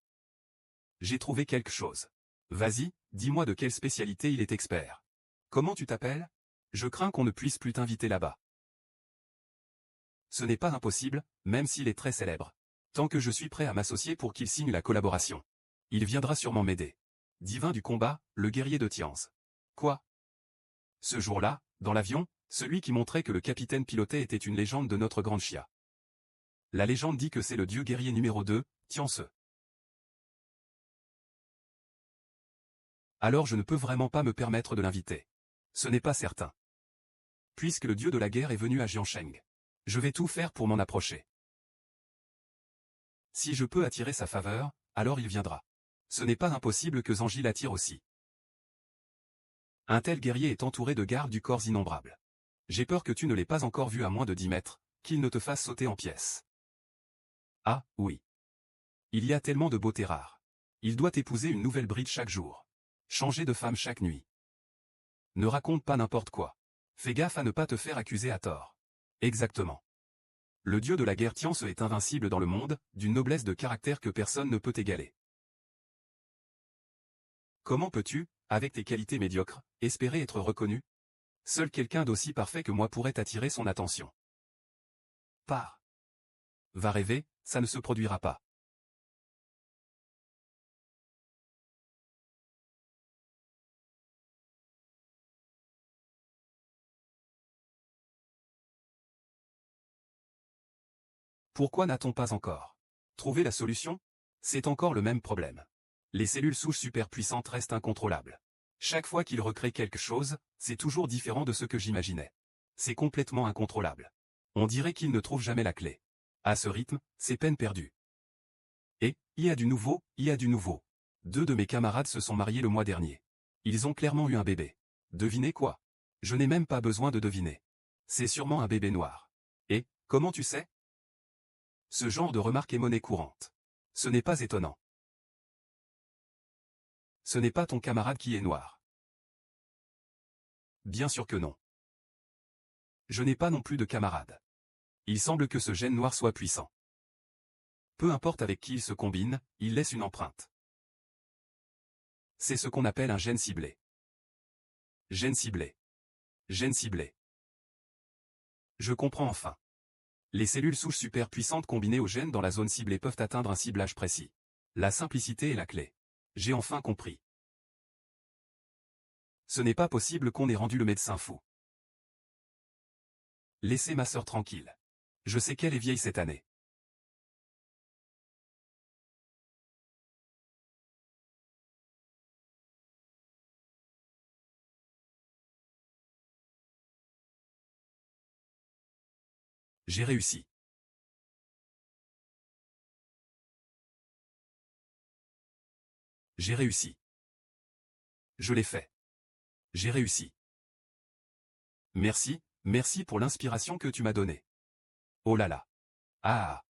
J'ai trouvé quelque chose. Vas-y, dis-moi de quelle spécialité il est expert. Comment tu t'appelles? Je crains qu'on ne puisse plus t'inviter là-bas. Ce n'est pas impossible, même s'il est très célèbre. Tant que je suis prêt à m'associer pour qu'il signe la collaboration. Il viendra sûrement m'aider. Divin du combat, le guerrier de Tianz. Quoi? Ce jour-là, dans l'avion, celui qui montrait que le capitaine pilotait était une légende de notre grande Chia. La légende dit que c'est le dieu guerrier numéro 2, Tianse. Alors je ne peux vraiment pas me permettre de l'inviter. Ce n'est pas certain. Puisque le dieu de la guerre est venu à Jiansheng. Je vais tout faire pour m'en approcher. Si je peux attirer sa faveur, alors il viendra. Ce n'est pas impossible que Zanji l'attire aussi. Un tel guerrier est entouré de gardes du corps innombrables. J'ai peur que tu ne l'aies pas encore vu à moins de 10 mètres, qu'il ne te fasse sauter en pièces. Ah, oui. Il y a tellement de beauté rare. Il doit épouser une nouvelle bride chaque jour. Changer de femme chaque nuit. Ne raconte pas n'importe quoi. Fais gaffe à ne pas te faire accuser à tort. Exactement. Le dieu de la guerre Tianse est invincible dans le monde, d'une noblesse de caractère que personne ne peut égaler. Comment peux-tu, avec tes qualités médiocres, espérer être reconnu? Seul quelqu'un d'aussi parfait que moi pourrait attirer son attention. Pars. Va rêver, ça ne se produira pas. Pourquoi n'a-t-on pas encore trouvé la solution? C'est encore le même problème. Les cellules souches super puissantes restent incontrôlables. Chaque fois qu'ils recréent quelque chose, c'est toujours différent de ce que j'imaginais. C'est complètement incontrôlable. On dirait qu'ils ne trouvent jamais la clé. À ce rythme, c'est peine perdue. Et, il y a du nouveau, il y a du nouveau. 2 de mes camarades se sont mariés le mois dernier. Ils ont clairement eu un bébé. Devinez quoi? Je n'ai même pas besoin de deviner. C'est sûrement un bébé noir. Et, comment tu sais? Ce genre de remarque est monnaie courante. Ce n'est pas étonnant. Ce n'est pas ton camarade qui est noir. Bien sûr que non. Je n'ai pas non plus de camarade. Il semble que ce gène noir soit puissant. Peu importe avec qui il se combine, il laisse une empreinte. C'est ce qu'on appelle un gène ciblé. Gène ciblé. Gène ciblé. Je comprends enfin. Les cellules souches super puissantes combinées aux gènes dans la zone ciblée peuvent atteindre un ciblage précis. La simplicité est la clé. J'ai enfin compris. Ce n'est pas possible qu'on ait rendu le médecin fou. Laissez ma sœur tranquille. Je sais qu'elle est vieille cette année. J'ai réussi. J'ai réussi. Je l'ai fait. J'ai réussi. Merci, merci pour l'inspiration que tu m'as donnée. Oh là là. Ah.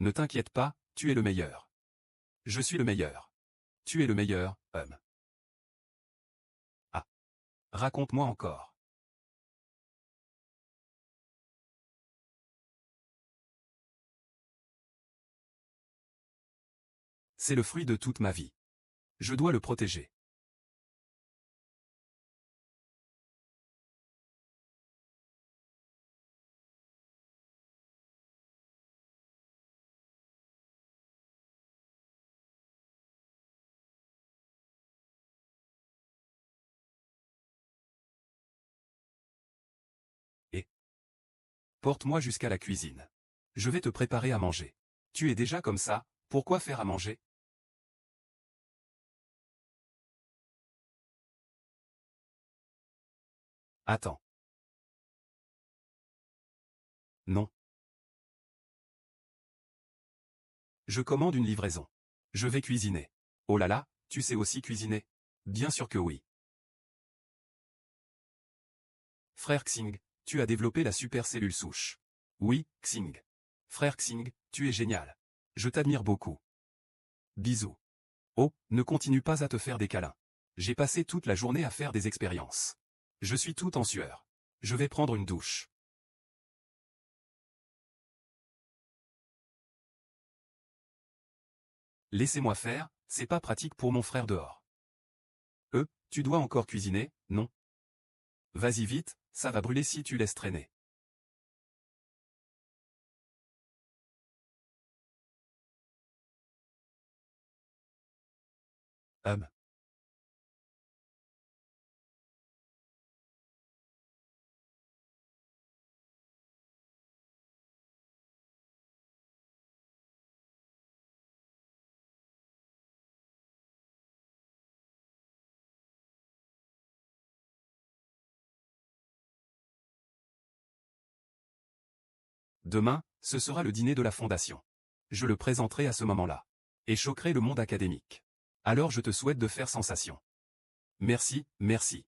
Ne t'inquiète pas, tu es le meilleur. Je suis le meilleur. Tu es le meilleur, homme. Ah. Raconte-moi encore. C'est le fruit de toute ma vie. Je dois le protéger. Et porte-moi jusqu'à la cuisine. Je vais te préparer à manger. Tu es déjà comme ça, pourquoi faire à manger? Attends. Non. Je commande une livraison. Je vais cuisiner. Oh là là, tu sais aussi cuisiner? Bien sûr que oui. Frère Xing, tu as développé la super cellule souche. Oui, Xing. Frère Xing, tu es génial. Je t'admire beaucoup. Bisous. Oh, ne continue pas à te faire des câlins. J'ai passé toute la journée à faire des expériences. Je suis tout en sueur. Je vais prendre une douche. Laissez-moi faire, c'est pas pratique pour mon frère dehors. Tu dois encore cuisiner, non? Vas-y vite, ça va brûler si tu laisses traîner. Hum. Demain, ce sera le dîner de la fondation. Je le présenterai à ce moment-là. Et choquerai le monde académique. Alors je te souhaite de faire sensation. Merci, merci.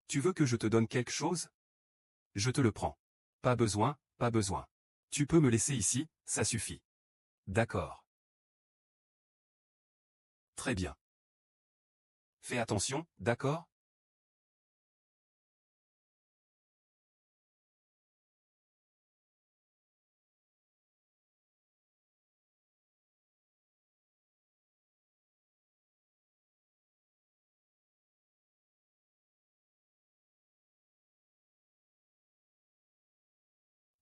Tu veux que je te donne quelque chose? Je te le prends. Pas besoin, pas besoin. Tu peux me laisser ici, ça suffit. D'accord. Très bien. Fais attention, d'accord?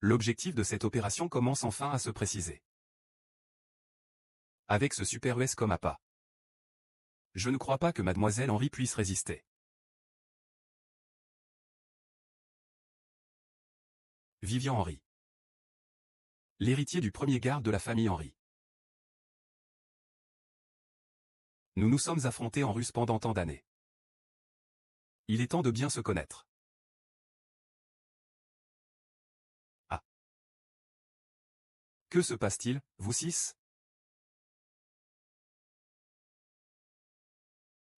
L'objectif de cette opération commence enfin à se préciser. Avec ce super US comme appât. Je ne crois pas que mademoiselle Henry puisse résister. Vivian Henry. L'héritier du premier garde de la famille Henry. Nous nous sommes affrontés en russe pendant tant d'années. Il est temps de bien se connaître. Ah. Que se passe-t-il, vous six?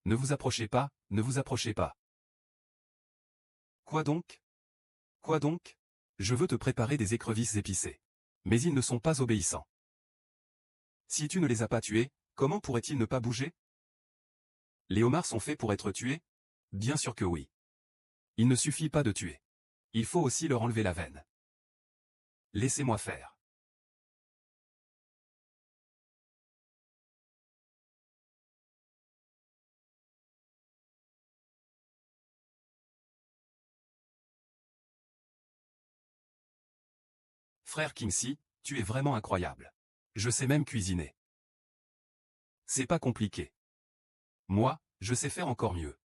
Ne vous approchez pas, ne vous approchez pas. Quoi donc? Quoi donc? Je veux te préparer des écrevisses épicées. Mais ils ne sont pas obéissants. Si tu ne les as pas tués, comment pourraient-ils ne pas bouger? Les homards sont faits pour être tués? Bien sûr que oui. Il ne suffit pas de tuer. Il faut aussi leur enlever la veine. Laissez-moi faire. Frère Kingsley, tu es vraiment incroyable. Je sais même cuisiner. C'est pas compliqué. Moi, je sais faire encore mieux.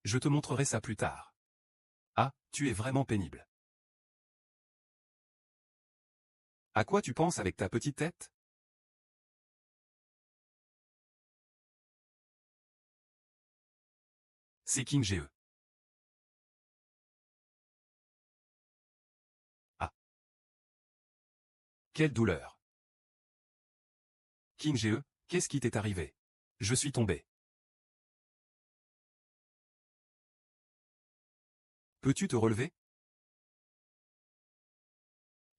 Je te montrerai ça plus tard. Ah, tu es vraiment pénible. À quoi tu penses avec ta petite tête? C'est King GE. Ah. Quelle douleur. King GE, qu'est-ce qui t'est arrivé? Je suis tombé. Peux-tu te relever?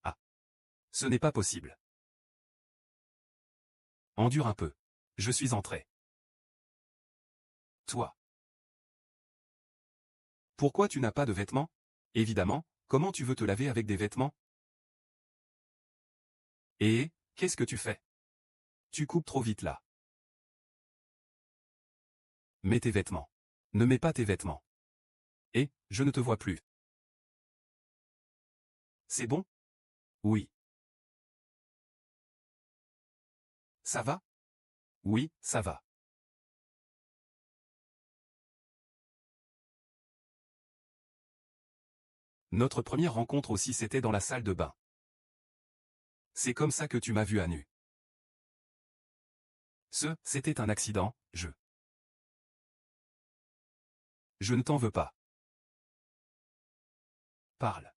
Ah. Ce n'est pas possible. Endure un peu. Je suis entré. Toi. Pourquoi tu n'as pas de vêtements? Évidemment, comment tu veux te laver avec des vêtements? Et, qu'est-ce que tu fais? Tu coupes trop vite là. Mets tes vêtements. Ne mets pas tes vêtements. Et, je ne te vois plus. C'est bon? Oui. Ça va? Oui, ça va. Notre première rencontre aussi c'était dans la salle de bain. C'est comme ça que tu m'as vu à nu. C'était un accident, Je ne t'en veux pas. Parle.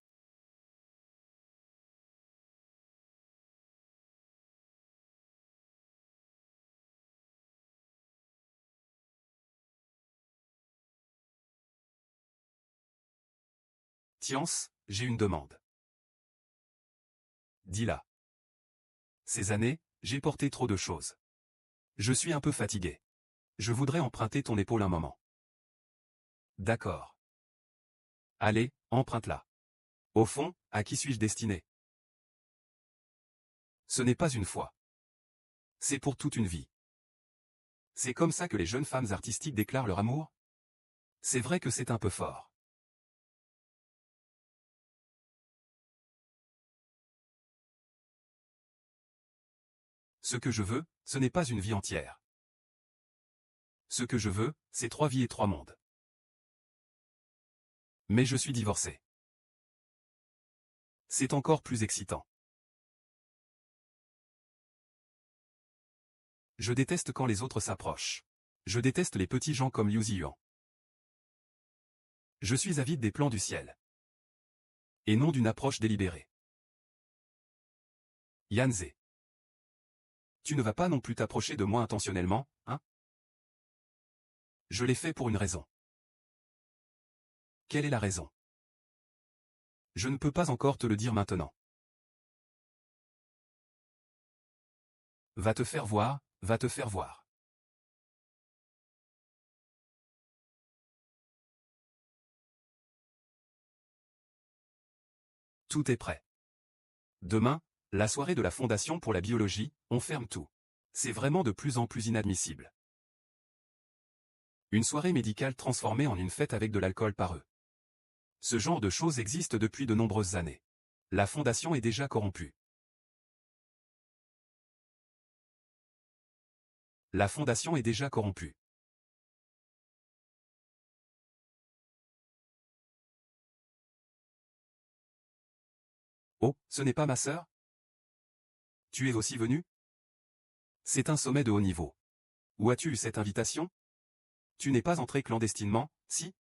Tiens, j'ai une demande. Dis-la. Ces années, j'ai porté trop de choses. Je suis un peu fatigué. Je voudrais emprunter ton épaule un moment. D'accord. Allez, emprunte-la. Au fond, à qui suis-je destiné? Ce n'est pas une fois. C'est pour toute une vie. C'est comme ça que les jeunes femmes artistiques déclarent leur amour? C'est vrai que c'est un peu fort. Ce que je veux, ce n'est pas une vie entière. Ce que je veux, c'est 3 vies et 3 mondes. Mais je suis divorcé. C'est encore plus excitant. Je déteste quand les autres s'approchent. Je déteste les petits gens comme Liu Ziyuan. Je suis avide des plans du ciel. Et non d'une approche délibérée. Yanze. Tu ne vas pas non plus t'approcher de moi intentionnellement, hein? Je l'ai fait pour une raison. Quelle est la raison? Je ne peux pas encore te le dire maintenant. Va te faire voir, va te faire voir. Tout est prêt. Demain, la soirée de la Fondation pour la biologie, on ferme tout. C'est vraiment de plus en plus inadmissible. Une soirée médicale transformée en une fête avec de l'alcool par eux. Ce genre de choses existe depuis de nombreuses années. La Fondation est déjà corrompue. La Fondation est déjà corrompue. Oh, ce n'est pas ma sœur? Tu es aussi venu? C'est un sommet de haut niveau. Où as-tu eu cette invitation? Tu n'es pas entré clandestinement, si?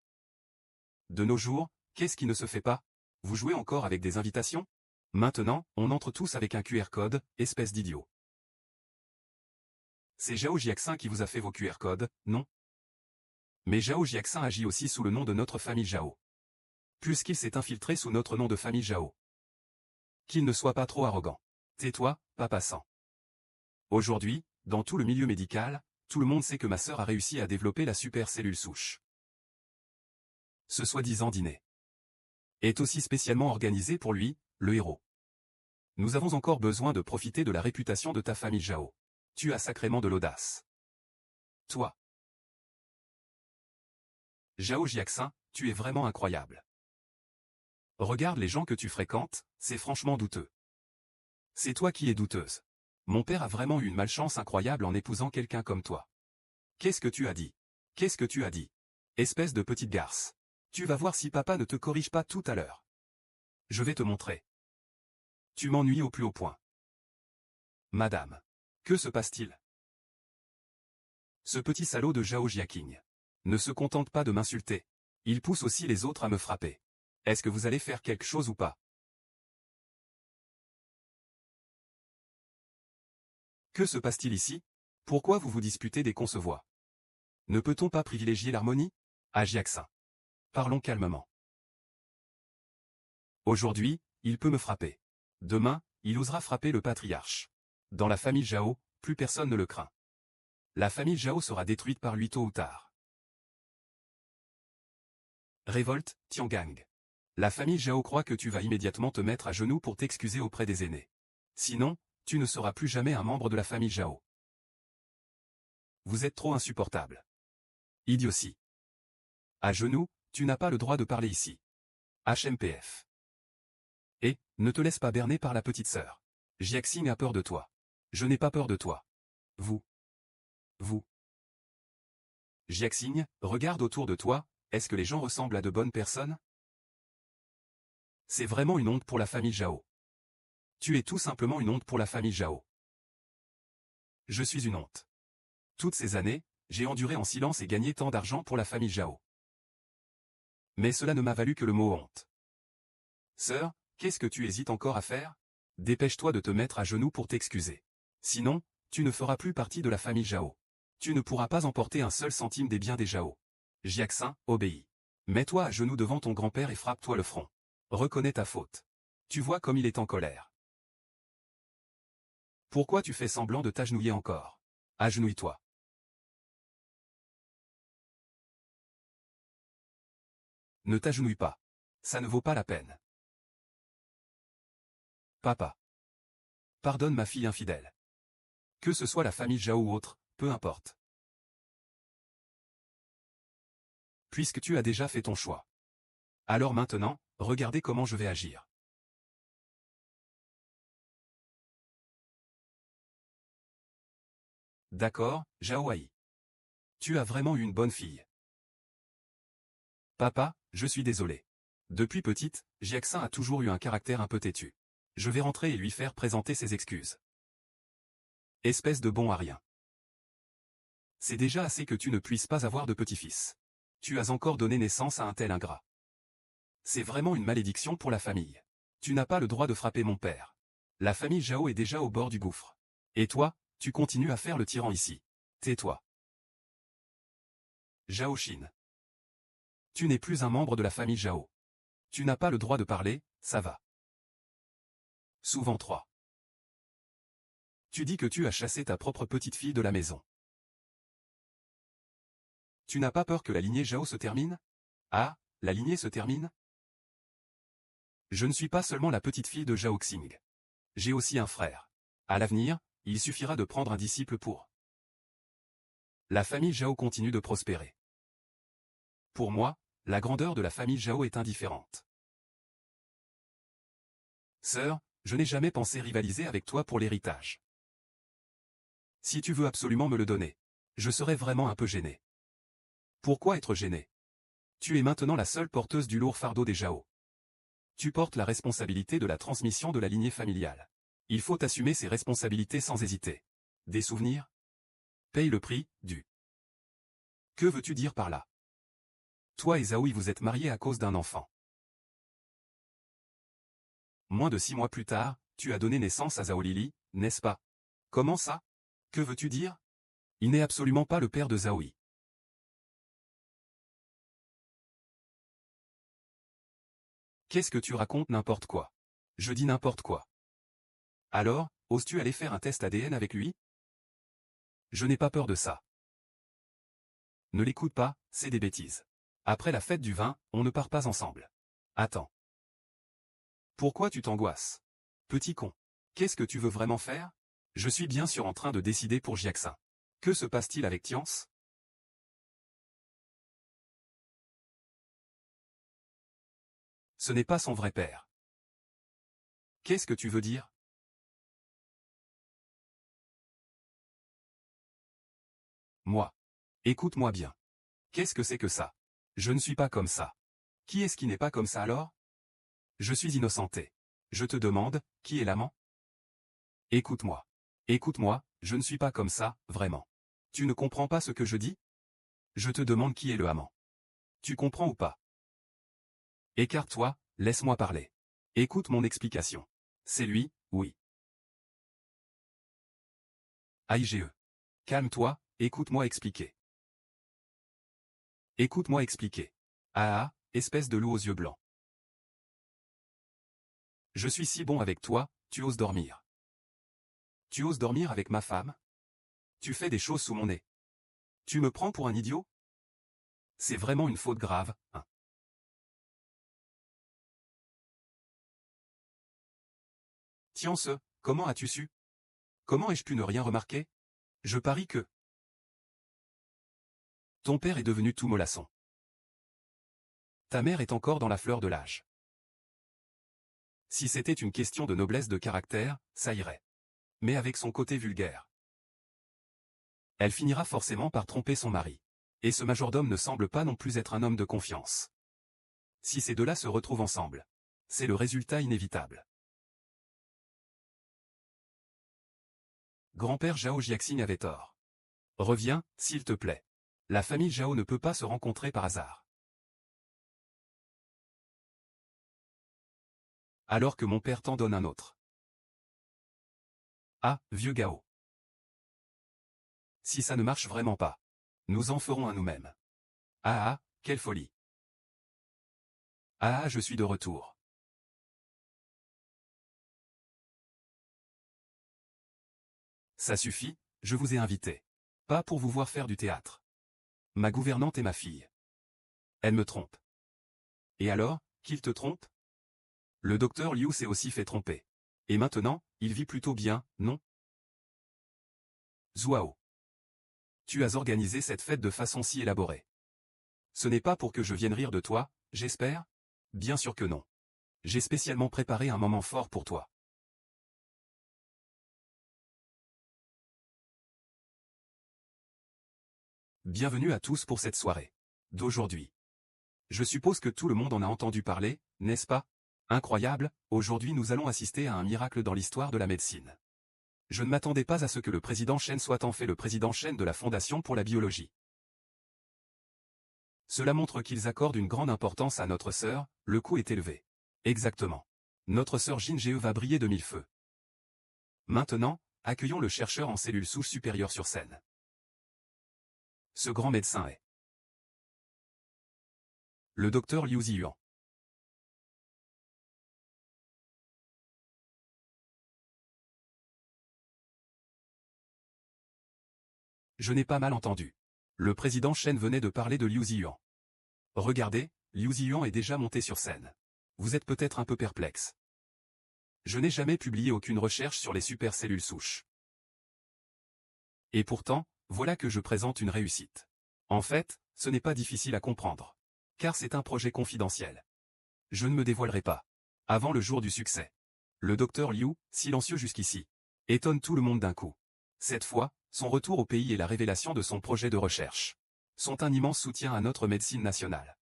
De nos jours, qu'est-ce qui ne se fait pas? Vous jouez encore avec des invitations? Maintenant, on entre tous avec un QR code, espèce d'idiot. C'est Zhao Jiaxin qui vous a fait vos QR codes, non? Mais Zhao Jiaxin agit aussi sous le nom de notre famille Zhao. Puisqu'il s'est infiltré sous notre nom de famille Zhao. Qu'il ne soit pas trop arrogant. Tais-toi, papa sang. Aujourd'hui, dans tout le milieu médical, tout le monde sait que ma sœur a réussi à développer la super cellule souche. Ce soi-disant dîner est aussi spécialement organisé pour lui, le héros. Nous avons encore besoin de profiter de la réputation de ta famille Zhao. Tu as sacrément de l'audace. Toi. Zhao Jiaxin, tu es vraiment incroyable. Regarde les gens que tu fréquentes, c'est franchement douteux. C'est toi qui es douteuse. Mon père a vraiment eu une malchance incroyable en épousant quelqu'un comme toi. Qu'est-ce que tu as dit? Qu'est-ce que tu as dit? Espèce de petite garce. Tu vas voir si papa ne te corrige pas tout à l'heure. Je vais te montrer. Tu m'ennuies au plus haut point. Madame. Que se passe-t-il? Ce petit salaud de Zhao Jiaqing ne se contente pas de m'insulter. Il pousse aussi les autres à me frapper. Est-ce que vous allez faire quelque chose ou pas? Que se passe-t-il ici? Pourquoi vous vous disputez dès qu'on se voit? Ne peut-on pas privilégier l'harmonie? Ah Jiaxin. Parlons calmement. Aujourd'hui, il peut me frapper. Demain, il osera frapper le patriarche. Dans la famille Zhao, plus personne ne le craint. La famille Zhao sera détruite par lui tôt ou tard. Révolte, Tiangang. La famille Zhao croit que tu vas immédiatement te mettre à genoux pour t'excuser auprès des aînés. Sinon, tu ne seras plus jamais un membre de la famille Zhao. Vous êtes trop insupportable. Idiotie. À genoux, tu n'as pas le droit de parler ici. HMPF. Et, ne te laisse pas berner par la petite sœur. Jiaxing a peur de toi. Je n'ai pas peur de toi. Vous. Jiaxing, regarde autour de toi, est-ce que les gens ressemblent à de bonnes personnes? C'est vraiment une honte pour la famille Zhao. Tu es tout simplement une honte pour la famille Zhao. Je suis une honte. Toutes ces années, j'ai enduré en silence et gagné tant d'argent pour la famille Zhao. Mais cela ne m'a valu que le mot honte. Sœur, qu'est-ce que tu hésites encore à faire? Dépêche-toi de te mettre à genoux pour t'excuser. Sinon, tu ne feras plus partie de la famille Zhao. Tu ne pourras pas emporter un seul centime des biens des Zhao. Jiaxin, obéis. Mets-toi à genoux devant ton grand-père et frappe-toi le front. Reconnais ta faute. Tu vois comme il est en colère. Pourquoi tu fais semblant de t'agenouiller encore? Agenouille-toi. Ne t'agenouille pas. Ça ne vaut pas la peine. Papa. Pardonne ma fille infidèle. Que ce soit la famille Zhao ou autre, peu importe. Puisque tu as déjà fait ton choix. Alors maintenant, regardez comment je vais agir. D'accord, Zhao Ai. Tu as vraiment eu une bonne fille. Papa, je suis désolé. Depuis petite, Jiaxin a toujours eu un caractère un peu têtu. Je vais rentrer et lui faire présenter ses excuses. Espèce de bon à rien. C'est déjà assez que tu ne puisses pas avoir de petit-fils. Tu as encore donné naissance à un tel ingrat. C'est vraiment une malédiction pour la famille. Tu n'as pas le droit de frapper mon père. La famille Zhao est déjà au bord du gouffre. Et toi, tu continues à faire le tyran ici. Tais-toi. Zhao Xin. Tu n'es plus un membre de la famille Zhao. Tu n'as pas le droit de parler, ça va. Souvent 3. Tu dis que tu as chassé ta propre petite fille de la maison. Tu n'as pas peur que la lignée Zhao se termine? Ah, la lignée se termine? Je ne suis pas seulement la petite fille de Zhao Xing. J'ai aussi un frère. À l'avenir, il suffira de prendre un disciple pour. La famille Zhao continue de prospérer. Pour moi, la grandeur de la famille Zhao est indifférente. Sœur, je n'ai jamais pensé rivaliser avec toi pour l'héritage. Si tu veux absolument me le donner, je serais vraiment un peu gêné. Pourquoi être gêné? Tu es maintenant la seule porteuse du lourd fardeau des Zhao. Tu portes la responsabilité de la transmission de la lignée familiale. Il faut assumer ces responsabilités sans hésiter. Des souvenirs? Paye le prix, du. Que veux-tu dire par là? Toi et Zhaoyi vous êtes mariés à cause d'un enfant. Moins de 6 mois plus tard, tu as donné naissance à Zhao Lili, n'est-ce pas? Comment ça? Que veux-tu dire? Il n'est absolument pas le père de Zhaoyi. Qu'est-ce que tu racontes n'importe quoi? Je dis n'importe quoi. Alors, oses-tu aller faire un test ADN avec lui? Je n'ai pas peur de ça. Ne l'écoute pas, c'est des bêtises. Après la fête du vin, on ne part pas ensemble. Attends. Pourquoi tu t'angoisses? Petit con. Qu'est-ce que tu veux vraiment faire? Je suis bien sûr en train de décider pour Jiaxin. Que se passe-t-il avec Tiance? Ce n'est pas son vrai père. Qu'est-ce que tu veux dire? Moi. Écoute-moi bien. Qu'est-ce que c'est que ça? Je ne suis pas comme ça. Qui est-ce qui n'est pas comme ça alors? Je suis innocenté. Je te demande, qui est l'amant? Écoute-moi. Écoute-moi, je ne suis pas comme ça, vraiment. Tu ne comprends pas ce que je dis? Je te demande qui est le amant. Tu comprends ou pas? Écarte-toi, laisse-moi parler. Écoute mon explication. C'est lui, oui. AIGE. Calme-toi, écoute-moi expliquer. Écoute-moi expliquer. Ah ah, espèce de loup aux yeux blancs. Je suis si bon avec toi, tu oses dormir. Tu oses dormir avec ma femme? Tu fais des choses sous mon nez. Tu me prends pour un idiot? C'est vraiment une faute grave, hein. Tiens-ce, comment as-tu su? Comment ai-je pu ne rien remarquer? Je parie que ton père est devenu tout mollasson. Ta mère est encore dans la fleur de l'âge. Si c'était une question de noblesse de caractère, ça irait. Mais avec son côté vulgaire, elle finira forcément par tromper son mari. Et ce majordome ne semble pas non plus être un homme de confiance. Si ces deux-là se retrouvent ensemble, c'est le résultat inévitable. Grand-père Zhao Jiaxing avait tort. Reviens, s'il te plaît. La famille Zhao ne peut pas se rencontrer par hasard. Alors que mon père t'en donne un autre. Ah, vieux Gao. Si ça ne marche vraiment pas, nous en ferons un nous-mêmes. Ah ah, quelle folie. Ah ah, je suis de retour. Ça suffit, je vous ai invité. Pas pour vous voir faire du théâtre. Ma gouvernante est ma fille. Elle me trompe. Et alors, qu'il te trompe? Le docteur Liu s'est aussi fait tromper. Et maintenant, il vit plutôt bien, non? Zhuao. Tu as organisé cette fête de façon si élaborée. Ce n'est pas pour que je vienne rire de toi, j'espère? Bien sûr que non. J'ai spécialement préparé un moment fort pour toi. Bienvenue à tous pour cette soirée d'aujourd'hui. Je suppose que tout le monde en a entendu parler, n'est-ce pas? Incroyable, aujourd'hui nous allons assister à un miracle dans l'histoire de la médecine. Je ne m'attendais pas à ce que le président Chen soit en fait le président Chen de la Fondation pour la biologie. Cela montre qu'ils accordent une grande importance à notre sœur, le coût est élevé. Exactement. Notre sœur Jin Ge va briller de mille feux. Maintenant, accueillons le chercheur en cellules souches supérieures sur scène. Ce grand médecin est le docteur Liu Ziyuan. Je n'ai pas mal entendu. Le président Chen venait de parler de Liu Ziyuan. Regardez, Liu Ziyuan est déjà monté sur scène. Vous êtes peut-être un peu perplexe. Je n'ai jamais publié aucune recherche sur les supercellules souches. Et pourtant, voilà que je présente une réussite. En fait, ce n'est pas difficile à comprendre. Car c'est un projet confidentiel. Je ne me dévoilerai pas. Avant le jour du succès. Le docteur Liu, silencieux jusqu'ici, étonne tout le monde d'un coup. Cette fois, son retour au pays et la révélation de son projet de recherche sont un immense soutien à notre médecine nationale.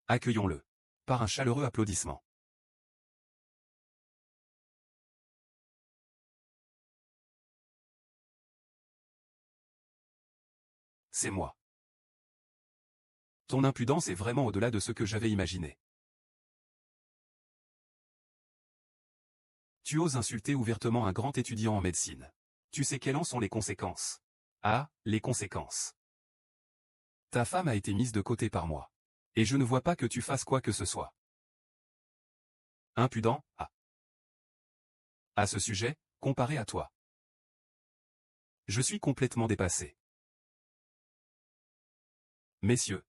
Accueillons-le. Par un chaleureux applaudissement. C'est moi. Ton impudence est vraiment au-delà de ce que j'avais imaginé. Tu oses insulter ouvertement un grand étudiant en médecine. Tu sais quelles en sont les conséquences. Ah, les conséquences. Ta femme a été mise de côté par moi. Et je ne vois pas que tu fasses quoi que ce soit. Impudent, ah. À ce sujet, comparé à toi. Je suis complètement dépassé. Messieurs.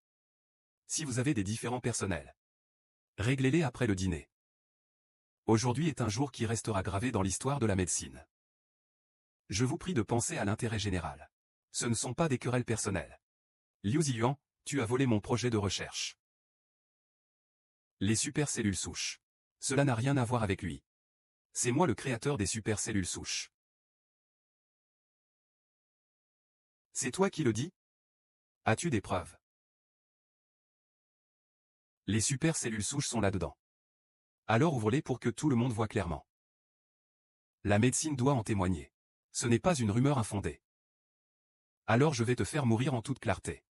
Si vous avez des différends personnels, réglez-les après le dîner. Aujourd'hui est un jour qui restera gravé dans l'histoire de la médecine. Je vous prie de penser à l'intérêt général. Ce ne sont pas des querelles personnelles. Liu Ziyuan, tu as volé mon projet de recherche. Les supercellules souches. Cela n'a rien à voir avec lui. C'est moi le créateur des supercellules souches. C'est toi qui le dis? As-tu des preuves? Les supercellules souches sont là-dedans. Alors ouvre-les pour que tout le monde voit clairement. La médecine doit en témoigner. Ce n'est pas une rumeur infondée. Alors je vais te faire mourir en toute clarté.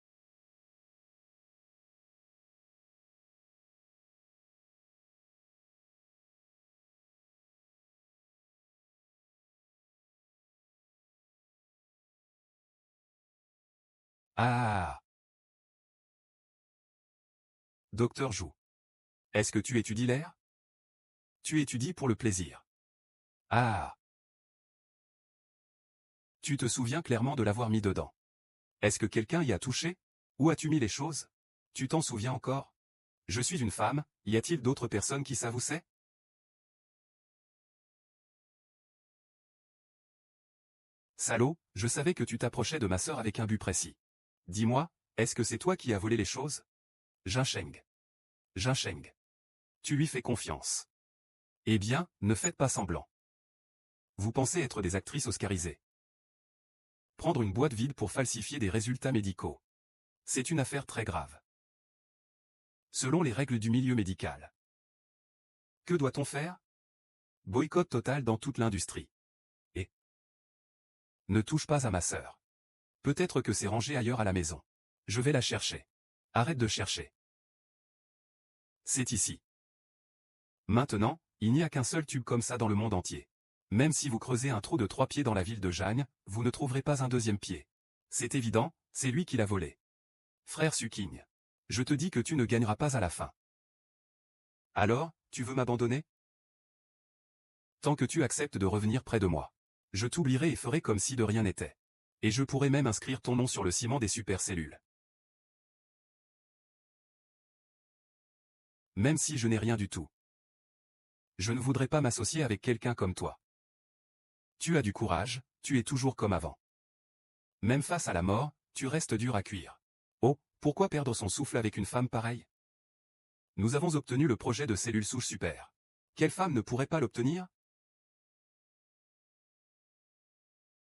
Ah. Docteur Zhu. Est-ce que tu étudies l'air? Tu étudies pour le plaisir. Ah. Tu te souviens clairement de l'avoir mis dedans. Est-ce que quelqu'un y a touché? Où as-tu mis les choses? Tu t'en souviens encore? Je suis une femme, y a-t-il d'autres personnes qui savent où c'est? Salaud, je savais que tu t'approchais de ma sœur avec un but précis. Dis-moi, est-ce que c'est toi qui as volé les choses? Jinsheng. Jinsheng. Tu lui fais confiance. Eh bien, ne faites pas semblant. Vous pensez être des actrices oscarisées. Prendre une boîte vide pour falsifier des résultats médicaux. C'est une affaire très grave. Selon les règles du milieu médical. Que doit-on faire? Boycott total dans toute l'industrie. Et ne touche pas à ma sœur. Peut-être que c'est rangé ailleurs à la maison. Je vais la chercher. Arrête de chercher. C'est ici. Maintenant, il n'y a qu'un seul tube comme ça dans le monde entier. Même si vous creusez un trou de 3 pieds dans la ville de Jagnes, vous ne trouverez pas un deuxième pied. C'est évident, c'est lui qui l'a volé. Frère Suking. Je te dis que tu ne gagneras pas à la fin. Alors, tu veux m'abandonner? Tant que tu acceptes de revenir près de moi. Je t'oublierai et ferai comme si de rien n'était. Et je pourrai même inscrire ton nom sur le ciment des supercellules. Même si je n'ai rien du tout. Je ne voudrais pas m'associer avec quelqu'un comme toi. Tu as du courage, tu es toujours comme avant. Même face à la mort, tu restes dur à cuire. Oh, pourquoi perdre son souffle avec une femme pareille? Nous avons obtenu le projet de cellules souches super. Quelle femme ne pourrait pas l'obtenir?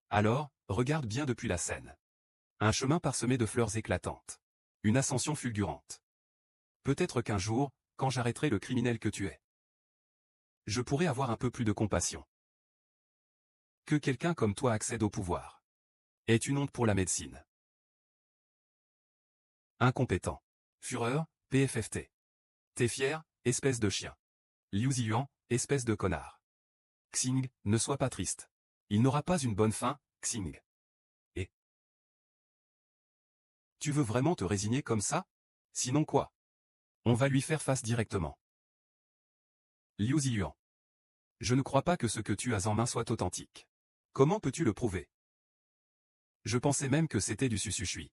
Alors, regarde bien depuis la scène. Un chemin parsemé de fleurs éclatantes. Une ascension fulgurante. Peut-être qu'un jour, quand j'arrêterai le criminel que tu es, je pourrai avoir un peu plus de compassion. Que quelqu'un comme toi accède au pouvoir est une honte pour la médecine. Incompétent. Fureur, PFFT. T'es fier, espèce de chien. Liu Ziyuan, espèce de connard. Xing, ne sois pas triste. Il n'aura pas une bonne fin, Xing. Et tu veux vraiment te résigner comme ça? Sinon quoi? On va lui faire face directement. Liu Ziyuan. Je ne crois pas que ce que tu as en main soit authentique. Comment peux-tu le prouver? Je pensais même que c'était du susushui.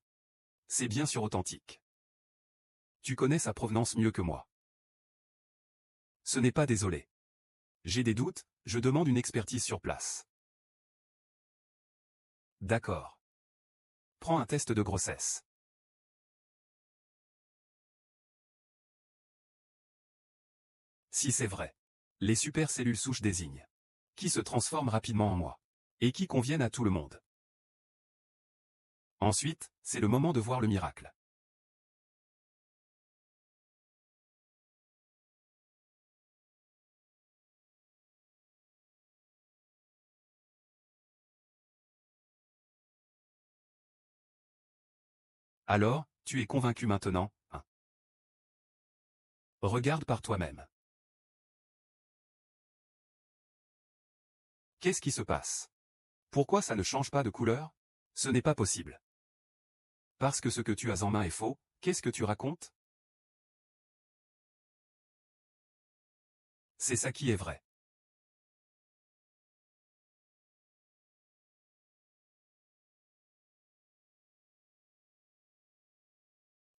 C'est bien sûr authentique. Tu connais sa provenance mieux que moi. Ce n'est pas désolé. J'ai des doutes, je demande une expertise sur place. D'accord. Prends un test de grossesse. Si c'est vrai. Les supercellules souches désignent. Qui se transforment rapidement en moi. Et qui conviennent à tout le monde. Ensuite, c'est le moment de voir le miracle. Alors, tu es convaincu maintenant, hein? Regarde par toi-même. Qu'est-ce qui se passe? Pourquoi ça ne change pas de couleur? Ce n'est pas possible. Parce que ce que tu as en main est faux, qu'est-ce que tu racontes? C'est ça qui est vrai.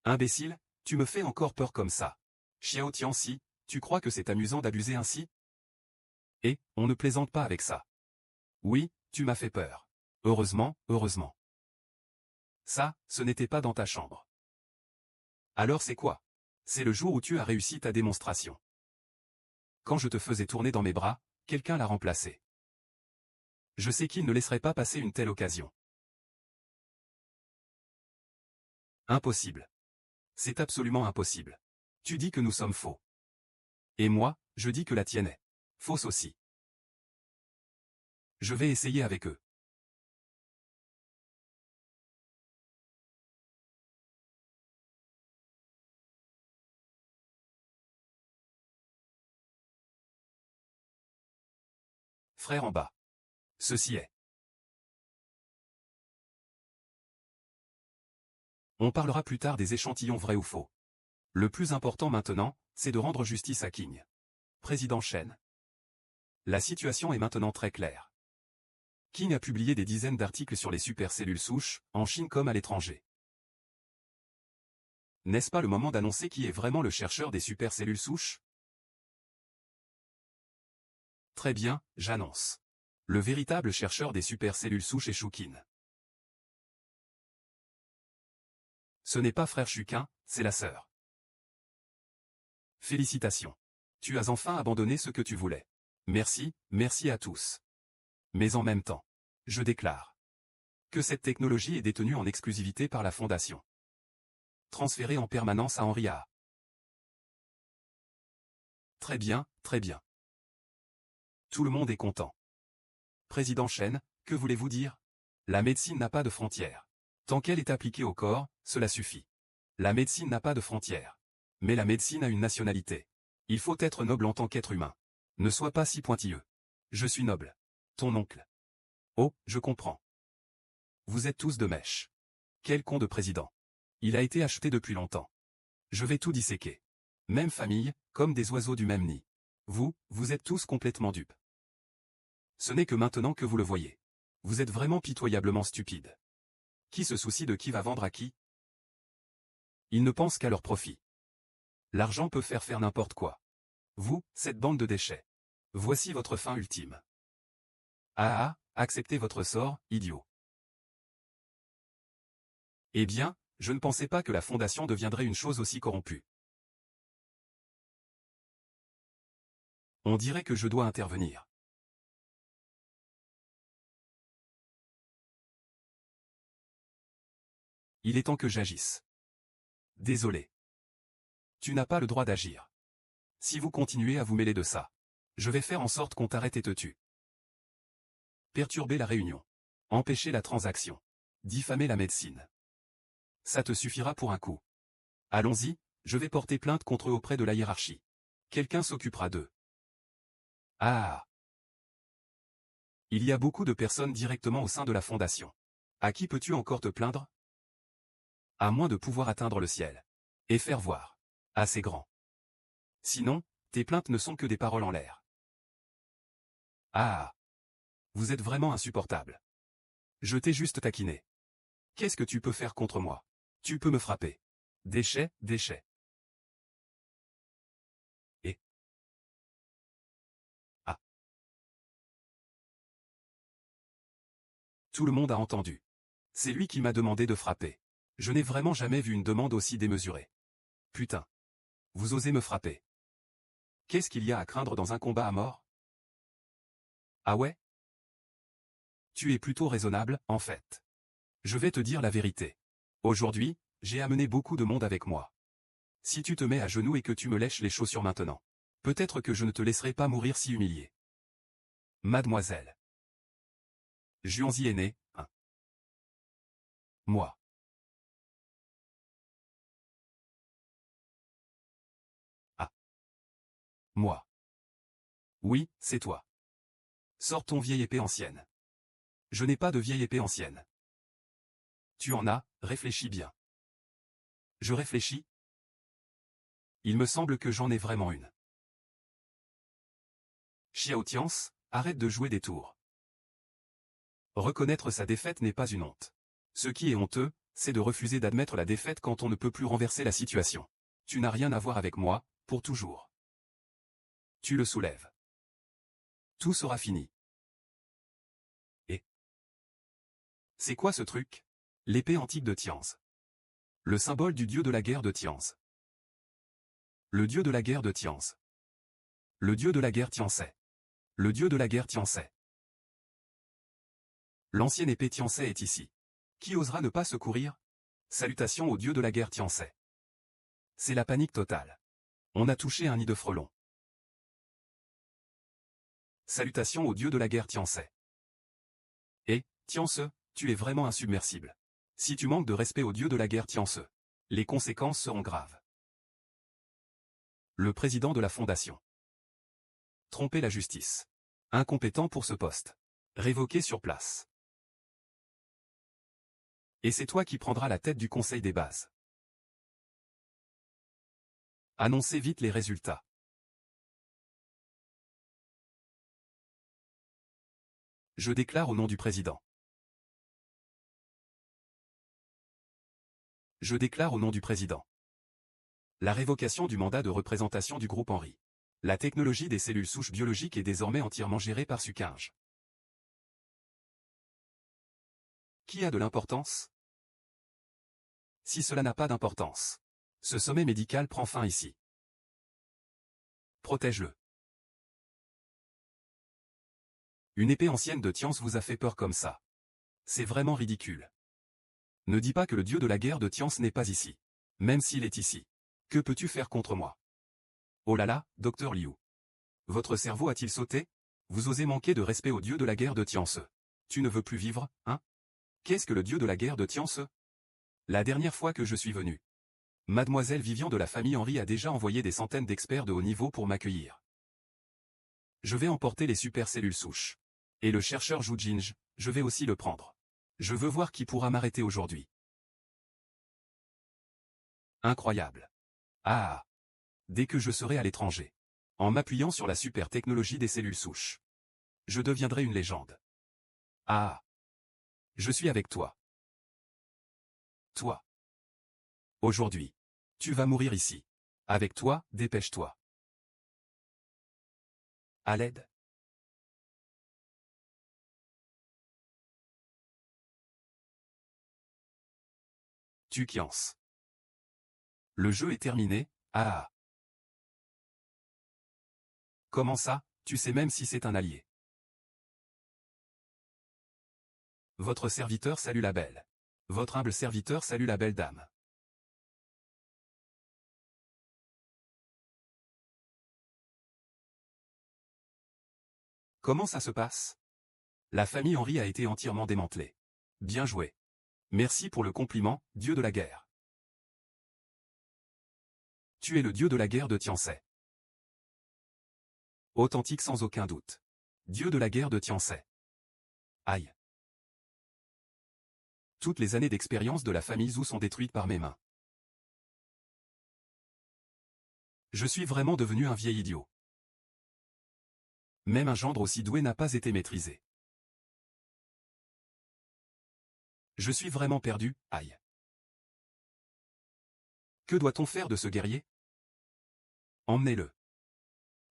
Imbécile, tu me fais encore peur comme ça. Xiao Tianxi, tu crois que c'est amusant d'abuser ainsi? Et, on ne plaisante pas avec ça. Oui, tu m'as fait peur. Heureusement, heureusement. Ça, ce n'était pas dans ta chambre. Alors c'est quoi? C'est le jour où tu as réussi ta démonstration. Quand je te faisais tourner dans mes bras, quelqu'un l'a remplacé. Je sais qu'il ne laisserait pas passer une telle occasion. Impossible. C'est absolument impossible. Tu dis que nous sommes faux. Et moi, je dis que la tienne est fausse aussi. Je vais essayer avec eux. Frère en bas. Ceci est. On parlera plus tard des échantillons vrais ou faux. Le plus important maintenant, c'est de rendre justice à King. Président Chen. La situation est maintenant très claire. King a publié des dizaines d'articles sur les supercellules souches, en Chine comme à l'étranger. N'est-ce pas le moment d'annoncer qui est vraiment le chercheur des supercellules souches? Très bien, j'annonce. Le véritable chercheur des supercellules souches est Shukin. Ce n'est pas frère Shukin, c'est la sœur. Félicitations. Tu as enfin abandonné ce que tu voulais. Merci, merci à tous. Mais en même temps, je déclare que cette technologie est détenue en exclusivité par la Fondation. Transférée en permanence à Henri A. Très bien, très bien. Tout le monde est content. Président Chen, que voulez-vous dire? La médecine n'a pas de frontières. Tant qu'elle est appliquée au corps, cela suffit. La médecine n'a pas de frontières. Mais la médecine a une nationalité. Il faut être noble en tant qu'être humain. Ne sois pas si pointilleux. Je suis noble. Ton oncle. Oh, je comprends. Vous êtes tous de mèche. Quel con de président. Il a été acheté depuis longtemps. Je vais tout disséquer. Même famille, comme des oiseaux du même nid. Vous êtes tous complètement dupes. Ce n'est que maintenant que vous le voyez. Vous êtes vraiment pitoyablement stupides. Qui se soucie de qui va vendre à qui? Ils ne pensent qu'à leur profit. L'argent peut faire n'importe quoi. Vous, cette bande de déchets. Voici votre fin ultime. Ah, acceptez votre sort, idiot. Eh bien, je ne pensais pas que la Fondation deviendrait une chose aussi corrompue. On dirait que je dois intervenir. Il est temps que j'agisse. Désolé. Tu n'as pas le droit d'agir. Si vous continuez à vous mêler de ça, je vais faire en sorte qu'on t'arrête et te tue. perturber la réunion, empêcher la transaction, diffamer la médecine. Ça te suffira pour un coup. Allons-y, je vais porter plainte contre eux auprès de la hiérarchie. Quelqu'un s'occupera d'eux. Ah! Il y a beaucoup de personnes directement au sein de la fondation. À qui peux-tu encore te plaindre? À moins de pouvoir atteindre le ciel. Et faire voir. Assez grand. Sinon, tes plaintes ne sont que des paroles en l'air. Ah! Vous êtes vraiment insupportable. Je t'ai juste taquiné. Qu'est-ce que tu peux faire contre moi? Tu peux me frapper. Déchet, déchet. Et... Ah! Tout le monde a entendu. C'est lui qui m'a demandé de frapper. Je n'ai vraiment jamais vu une demande aussi démesurée. Putain. Vous osez me frapper. Qu'est-ce qu'il y a à craindre dans un combat à mort? Ah ouais? Tu es plutôt raisonnable, en fait. Je vais te dire la vérité. Aujourd'hui, j'ai amené beaucoup de monde avec moi. Si tu te mets à genoux et que tu me lèches les chaussures maintenant, peut-être que je ne te laisserai pas mourir si humilié. Mademoiselle. Juanzi est né, hein. Moi. Ah. Moi. Oui, c'est toi. Sors ton vieille épée ancienne. Je n'ai pas de vieille épée ancienne. Tu en as, réfléchis bien. Je réfléchis? Il me semble que j'en ai vraiment une. Xiao Tians, arrête de jouer des tours. Reconnaître sa défaite n'est pas une honte. Ce qui est honteux, c'est de refuser d'admettre la défaite quand on ne peut plus renverser la situation. Tu n'as rien à voir avec moi, pour toujours. Tu le soulèves. Tout sera fini. Et c'est quoi ce truc? L'épée antique de Tians. Le symbole du dieu de la guerre de Tians. Le dieu de la guerre de Tians. Le dieu de la guerre Tiansai. Le dieu de la guerre Tiansai. L'ancienne épée Tiansai est ici. Qui osera ne pas secourir? Salutations au dieu de la guerre Tiansai. C'est la panique totale. On a touché un nid de frelons. Salutations au dieu de la guerre Tiansai. Et, Tianse, tu es vraiment insubmersible. Si tu manques de respect au dieu de la guerre Tianse, les conséquences seront graves. Le président de la fondation. Tromper la justice. Incompétent pour ce poste. Révoqué sur place. Et c'est toi qui prendras la tête du conseil des bases. Annoncez vite les résultats. Je déclare au nom du président. Je déclare au nom du président. La révocation du mandat de représentation du groupe Henry. La technologie des cellules souches biologiques est désormais entièrement gérée par Sukinge. Qui a de l'importance? Si cela n'a pas d'importance. Ce sommet médical prend fin ici. Protège-le. Une épée ancienne de Tians vous a fait peur comme ça. C'est vraiment ridicule. Ne dis pas que le dieu de la guerre de Tians n'est pas ici. Même s'il est ici. Que peux-tu faire contre moi? Oh là là, docteur Liu. Votre cerveau a-t-il sauté? Vous osez manquer de respect au dieu de la guerre de Tians. Tu ne veux plus vivre, hein? Qu'est-ce que le dieu de la guerre de Tians? La dernière fois que je suis venu. Mademoiselle Vivian de la famille Henry a déjà envoyé des centaines d'experts de haut niveau pour m'accueillir. Je vais emporter les super cellules souches. Et le chercheur Zhu Jinj, je vais aussi le prendre. Je veux voir qui pourra m'arrêter aujourd'hui. Incroyable. Ah! Dès que je serai à l'étranger. En m'appuyant sur la super technologie des cellules souches. Je deviendrai une légende. Ah! Je suis avec toi. Toi. Aujourd'hui. Tu vas mourir ici. Avec toi, dépêche-toi. À l'aide. Tu Kians. Le jeu est terminé, ah! Comment ça, tu sais même si c'est un allié? Votre serviteur salue la belle. Votre humble serviteur salue la belle dame. Comment ça se passe? La famille Henry a été entièrement démantelée. Bien joué. Merci pour le compliment, dieu de la guerre. Tu es le dieu de la guerre de Tiansai. Authentique sans aucun doute. Dieu de la guerre de Tiansai. Aïe. Toutes les années d'expérience de la famille Zhou sont détruites par mes mains. Je suis vraiment devenu un vieil idiot. Même un gendre aussi doué n'a pas été maîtrisé. Je suis vraiment perdu, aïe. Que doit-on faire de ce guerrier? Emmenez-le.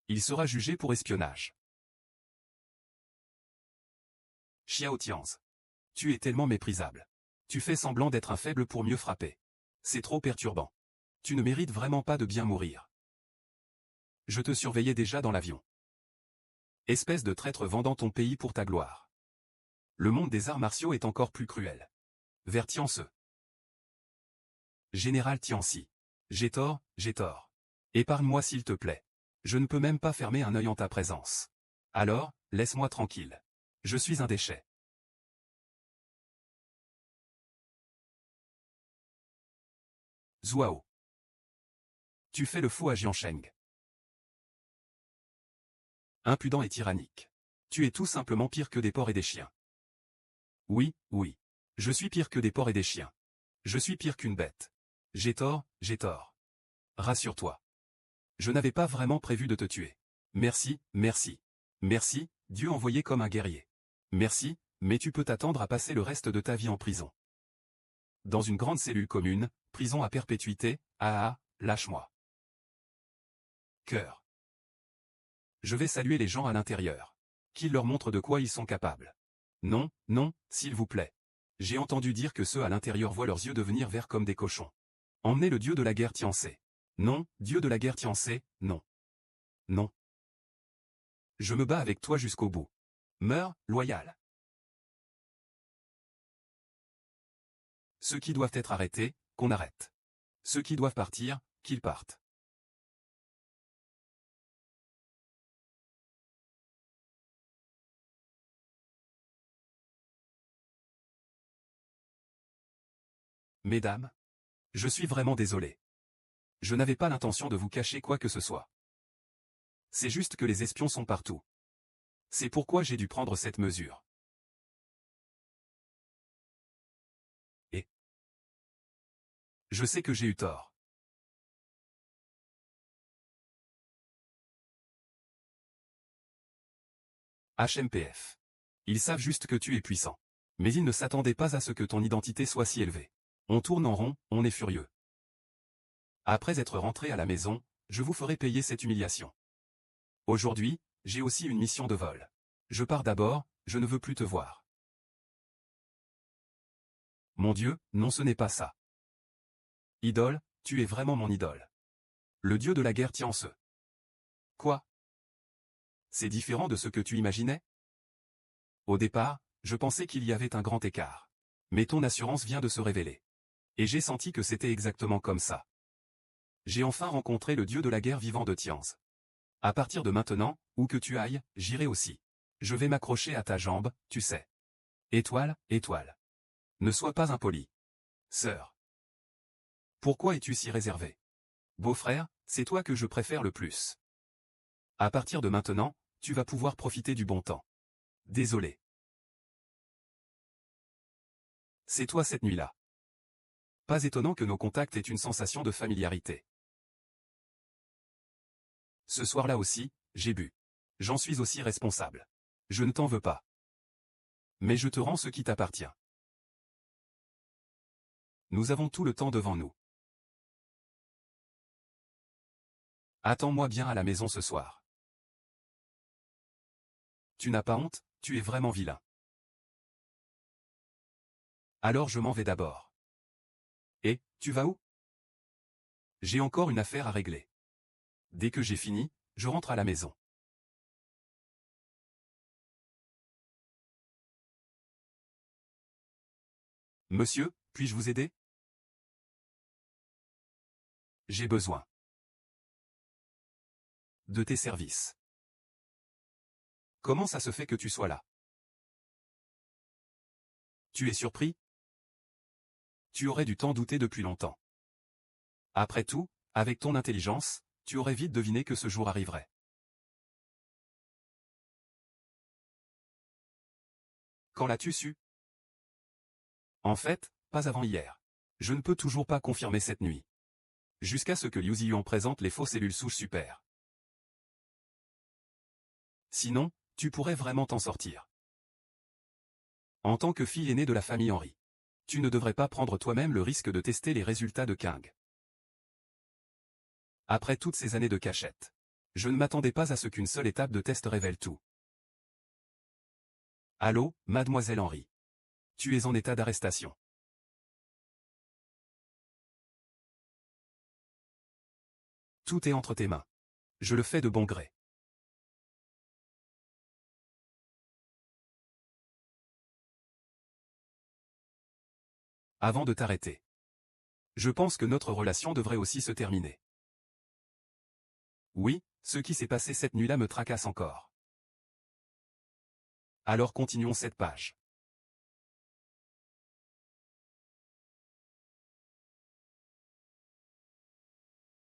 Il sera jugé pour espionnage. Xiao Tianzi. Tu es tellement méprisable. Tu fais semblant d'être un faible pour mieux frapper. C'est trop perturbant. Tu ne mérites vraiment pas de bien mourir. Je te surveillais déjà dans l'avion. Espèce de traître vendant ton pays pour ta gloire. Le monde des arts martiaux est encore plus cruel. Vers Tianzi. Général Tianzi. J'ai tort, j'ai tort. Épargne-moi s'il te plaît. Je ne peux même pas fermer un œil en ta présence. Alors, laisse-moi tranquille. Je suis un déchet. Zhuao. Tu fais le faux à Jiansheng. Impudent et tyrannique. Tu es tout simplement pire que des porcs et des chiens. Oui, oui. Je suis pire que des porcs et des chiens. Je suis pire qu'une bête. J'ai tort, j'ai tort. Rassure-toi. Je n'avais pas vraiment prévu de te tuer. Merci, merci. Merci, Dieu envoyé comme un guerrier. Merci, mais tu peux t'attendre à passer le reste de ta vie en prison. Dans une grande cellule commune, prison à perpétuité, lâche-moi. Cœur. Je vais saluer les gens à l'intérieur. Qu'ils leur montrent de quoi ils sont capables. Non, non, s'il vous plaît. J'ai entendu dire que ceux à l'intérieur voient leurs yeux devenir verts comme des cochons. Emmenez le dieu de la guerre Tianzi. Non, dieu de la guerre Tianzi, non. Non. Je me bats avec toi jusqu'au bout. Meurs, loyal. Ceux qui doivent être arrêtés, qu'on arrête. Ceux qui doivent partir, qu'ils partent. Mesdames, je suis vraiment désolé. Je n'avais pas l'intention de vous cacher quoi que ce soit. C'est juste que les espions sont partout. C'est pourquoi j'ai dû prendre cette mesure. Et je sais que j'ai eu tort. HMPF. Ils savent juste que tu es puissant. Mais ils ne s'attendaient pas à ce que ton identité soit si élevée. On tourne en rond, on est furieux. Après être rentré à la maison, je vous ferai payer cette humiliation. Aujourd'hui, j'ai aussi une mission de vol. Je pars d'abord, je ne veux plus te voir. Mon Dieu, non ce n'est pas ça. Idole, tu es vraiment mon idole. Le dieu de la guerre Tianzi. Quoi? C'est différent de ce que tu imaginais? Au départ, je pensais qu'il y avait un grand écart. Mais ton assurance vient de se révéler. Et j'ai senti que c'était exactement comme ça. J'ai enfin rencontré le dieu de la guerre vivant de Tianzi. À partir de maintenant, où que tu ailles, j'irai aussi. Je vais m'accrocher à ta jambe, tu sais. Étoile, étoile. Ne sois pas impoli. Sœur. Pourquoi es-tu si réservé? Beau-frère, c'est toi que je préfère le plus. À partir de maintenant, tu vas pouvoir profiter du bon temps. Désolé. C'est toi cette nuit-là. Pas étonnant que nos contacts aient une sensation de familiarité. Ce soir-là aussi, j'ai bu. J'en suis aussi responsable. Je ne t'en veux pas. Mais je te rends ce qui t'appartient. Nous avons tout le temps devant nous. Attends-moi bien à la maison ce soir. Tu n'as pas honte, tu es vraiment vilain. Alors je m'en vais d'abord. Et, tu vas où? J'ai encore une affaire à régler. Dès que j'ai fini, je rentre à la maison. Monsieur, puis-je vous aider? J'ai besoin de tes services. Comment ça se fait que tu sois là? Tu es surpris? Tu aurais dû t'en douter depuis longtemps. Après tout, avec ton intelligence, tu aurais vite deviné que ce jour arriverait. Quand l'as-tu su? En fait, pas avant hier. Je ne peux toujours pas confirmer cette nuit. Jusqu'à ce que Liu Ziyuan présente les fausses cellules souches super. Sinon, tu pourrais vraiment t'en sortir. En tant que fille aînée de la famille Henry, tu ne devrais pas prendre toi-même le risque de tester les résultats de King. Après toutes ces années de cachette, je ne m'attendais pas à ce qu'une seule étape de test révèle tout. Allô, mademoiselle Henry. Tu es en état d'arrestation. Tout est entre tes mains. Je le fais de bon gré. Avant de t'arrêter. Je pense que notre relation devrait aussi se terminer. Oui, ce qui s'est passé cette nuit-là me tracasse encore. Alors continuons cette page.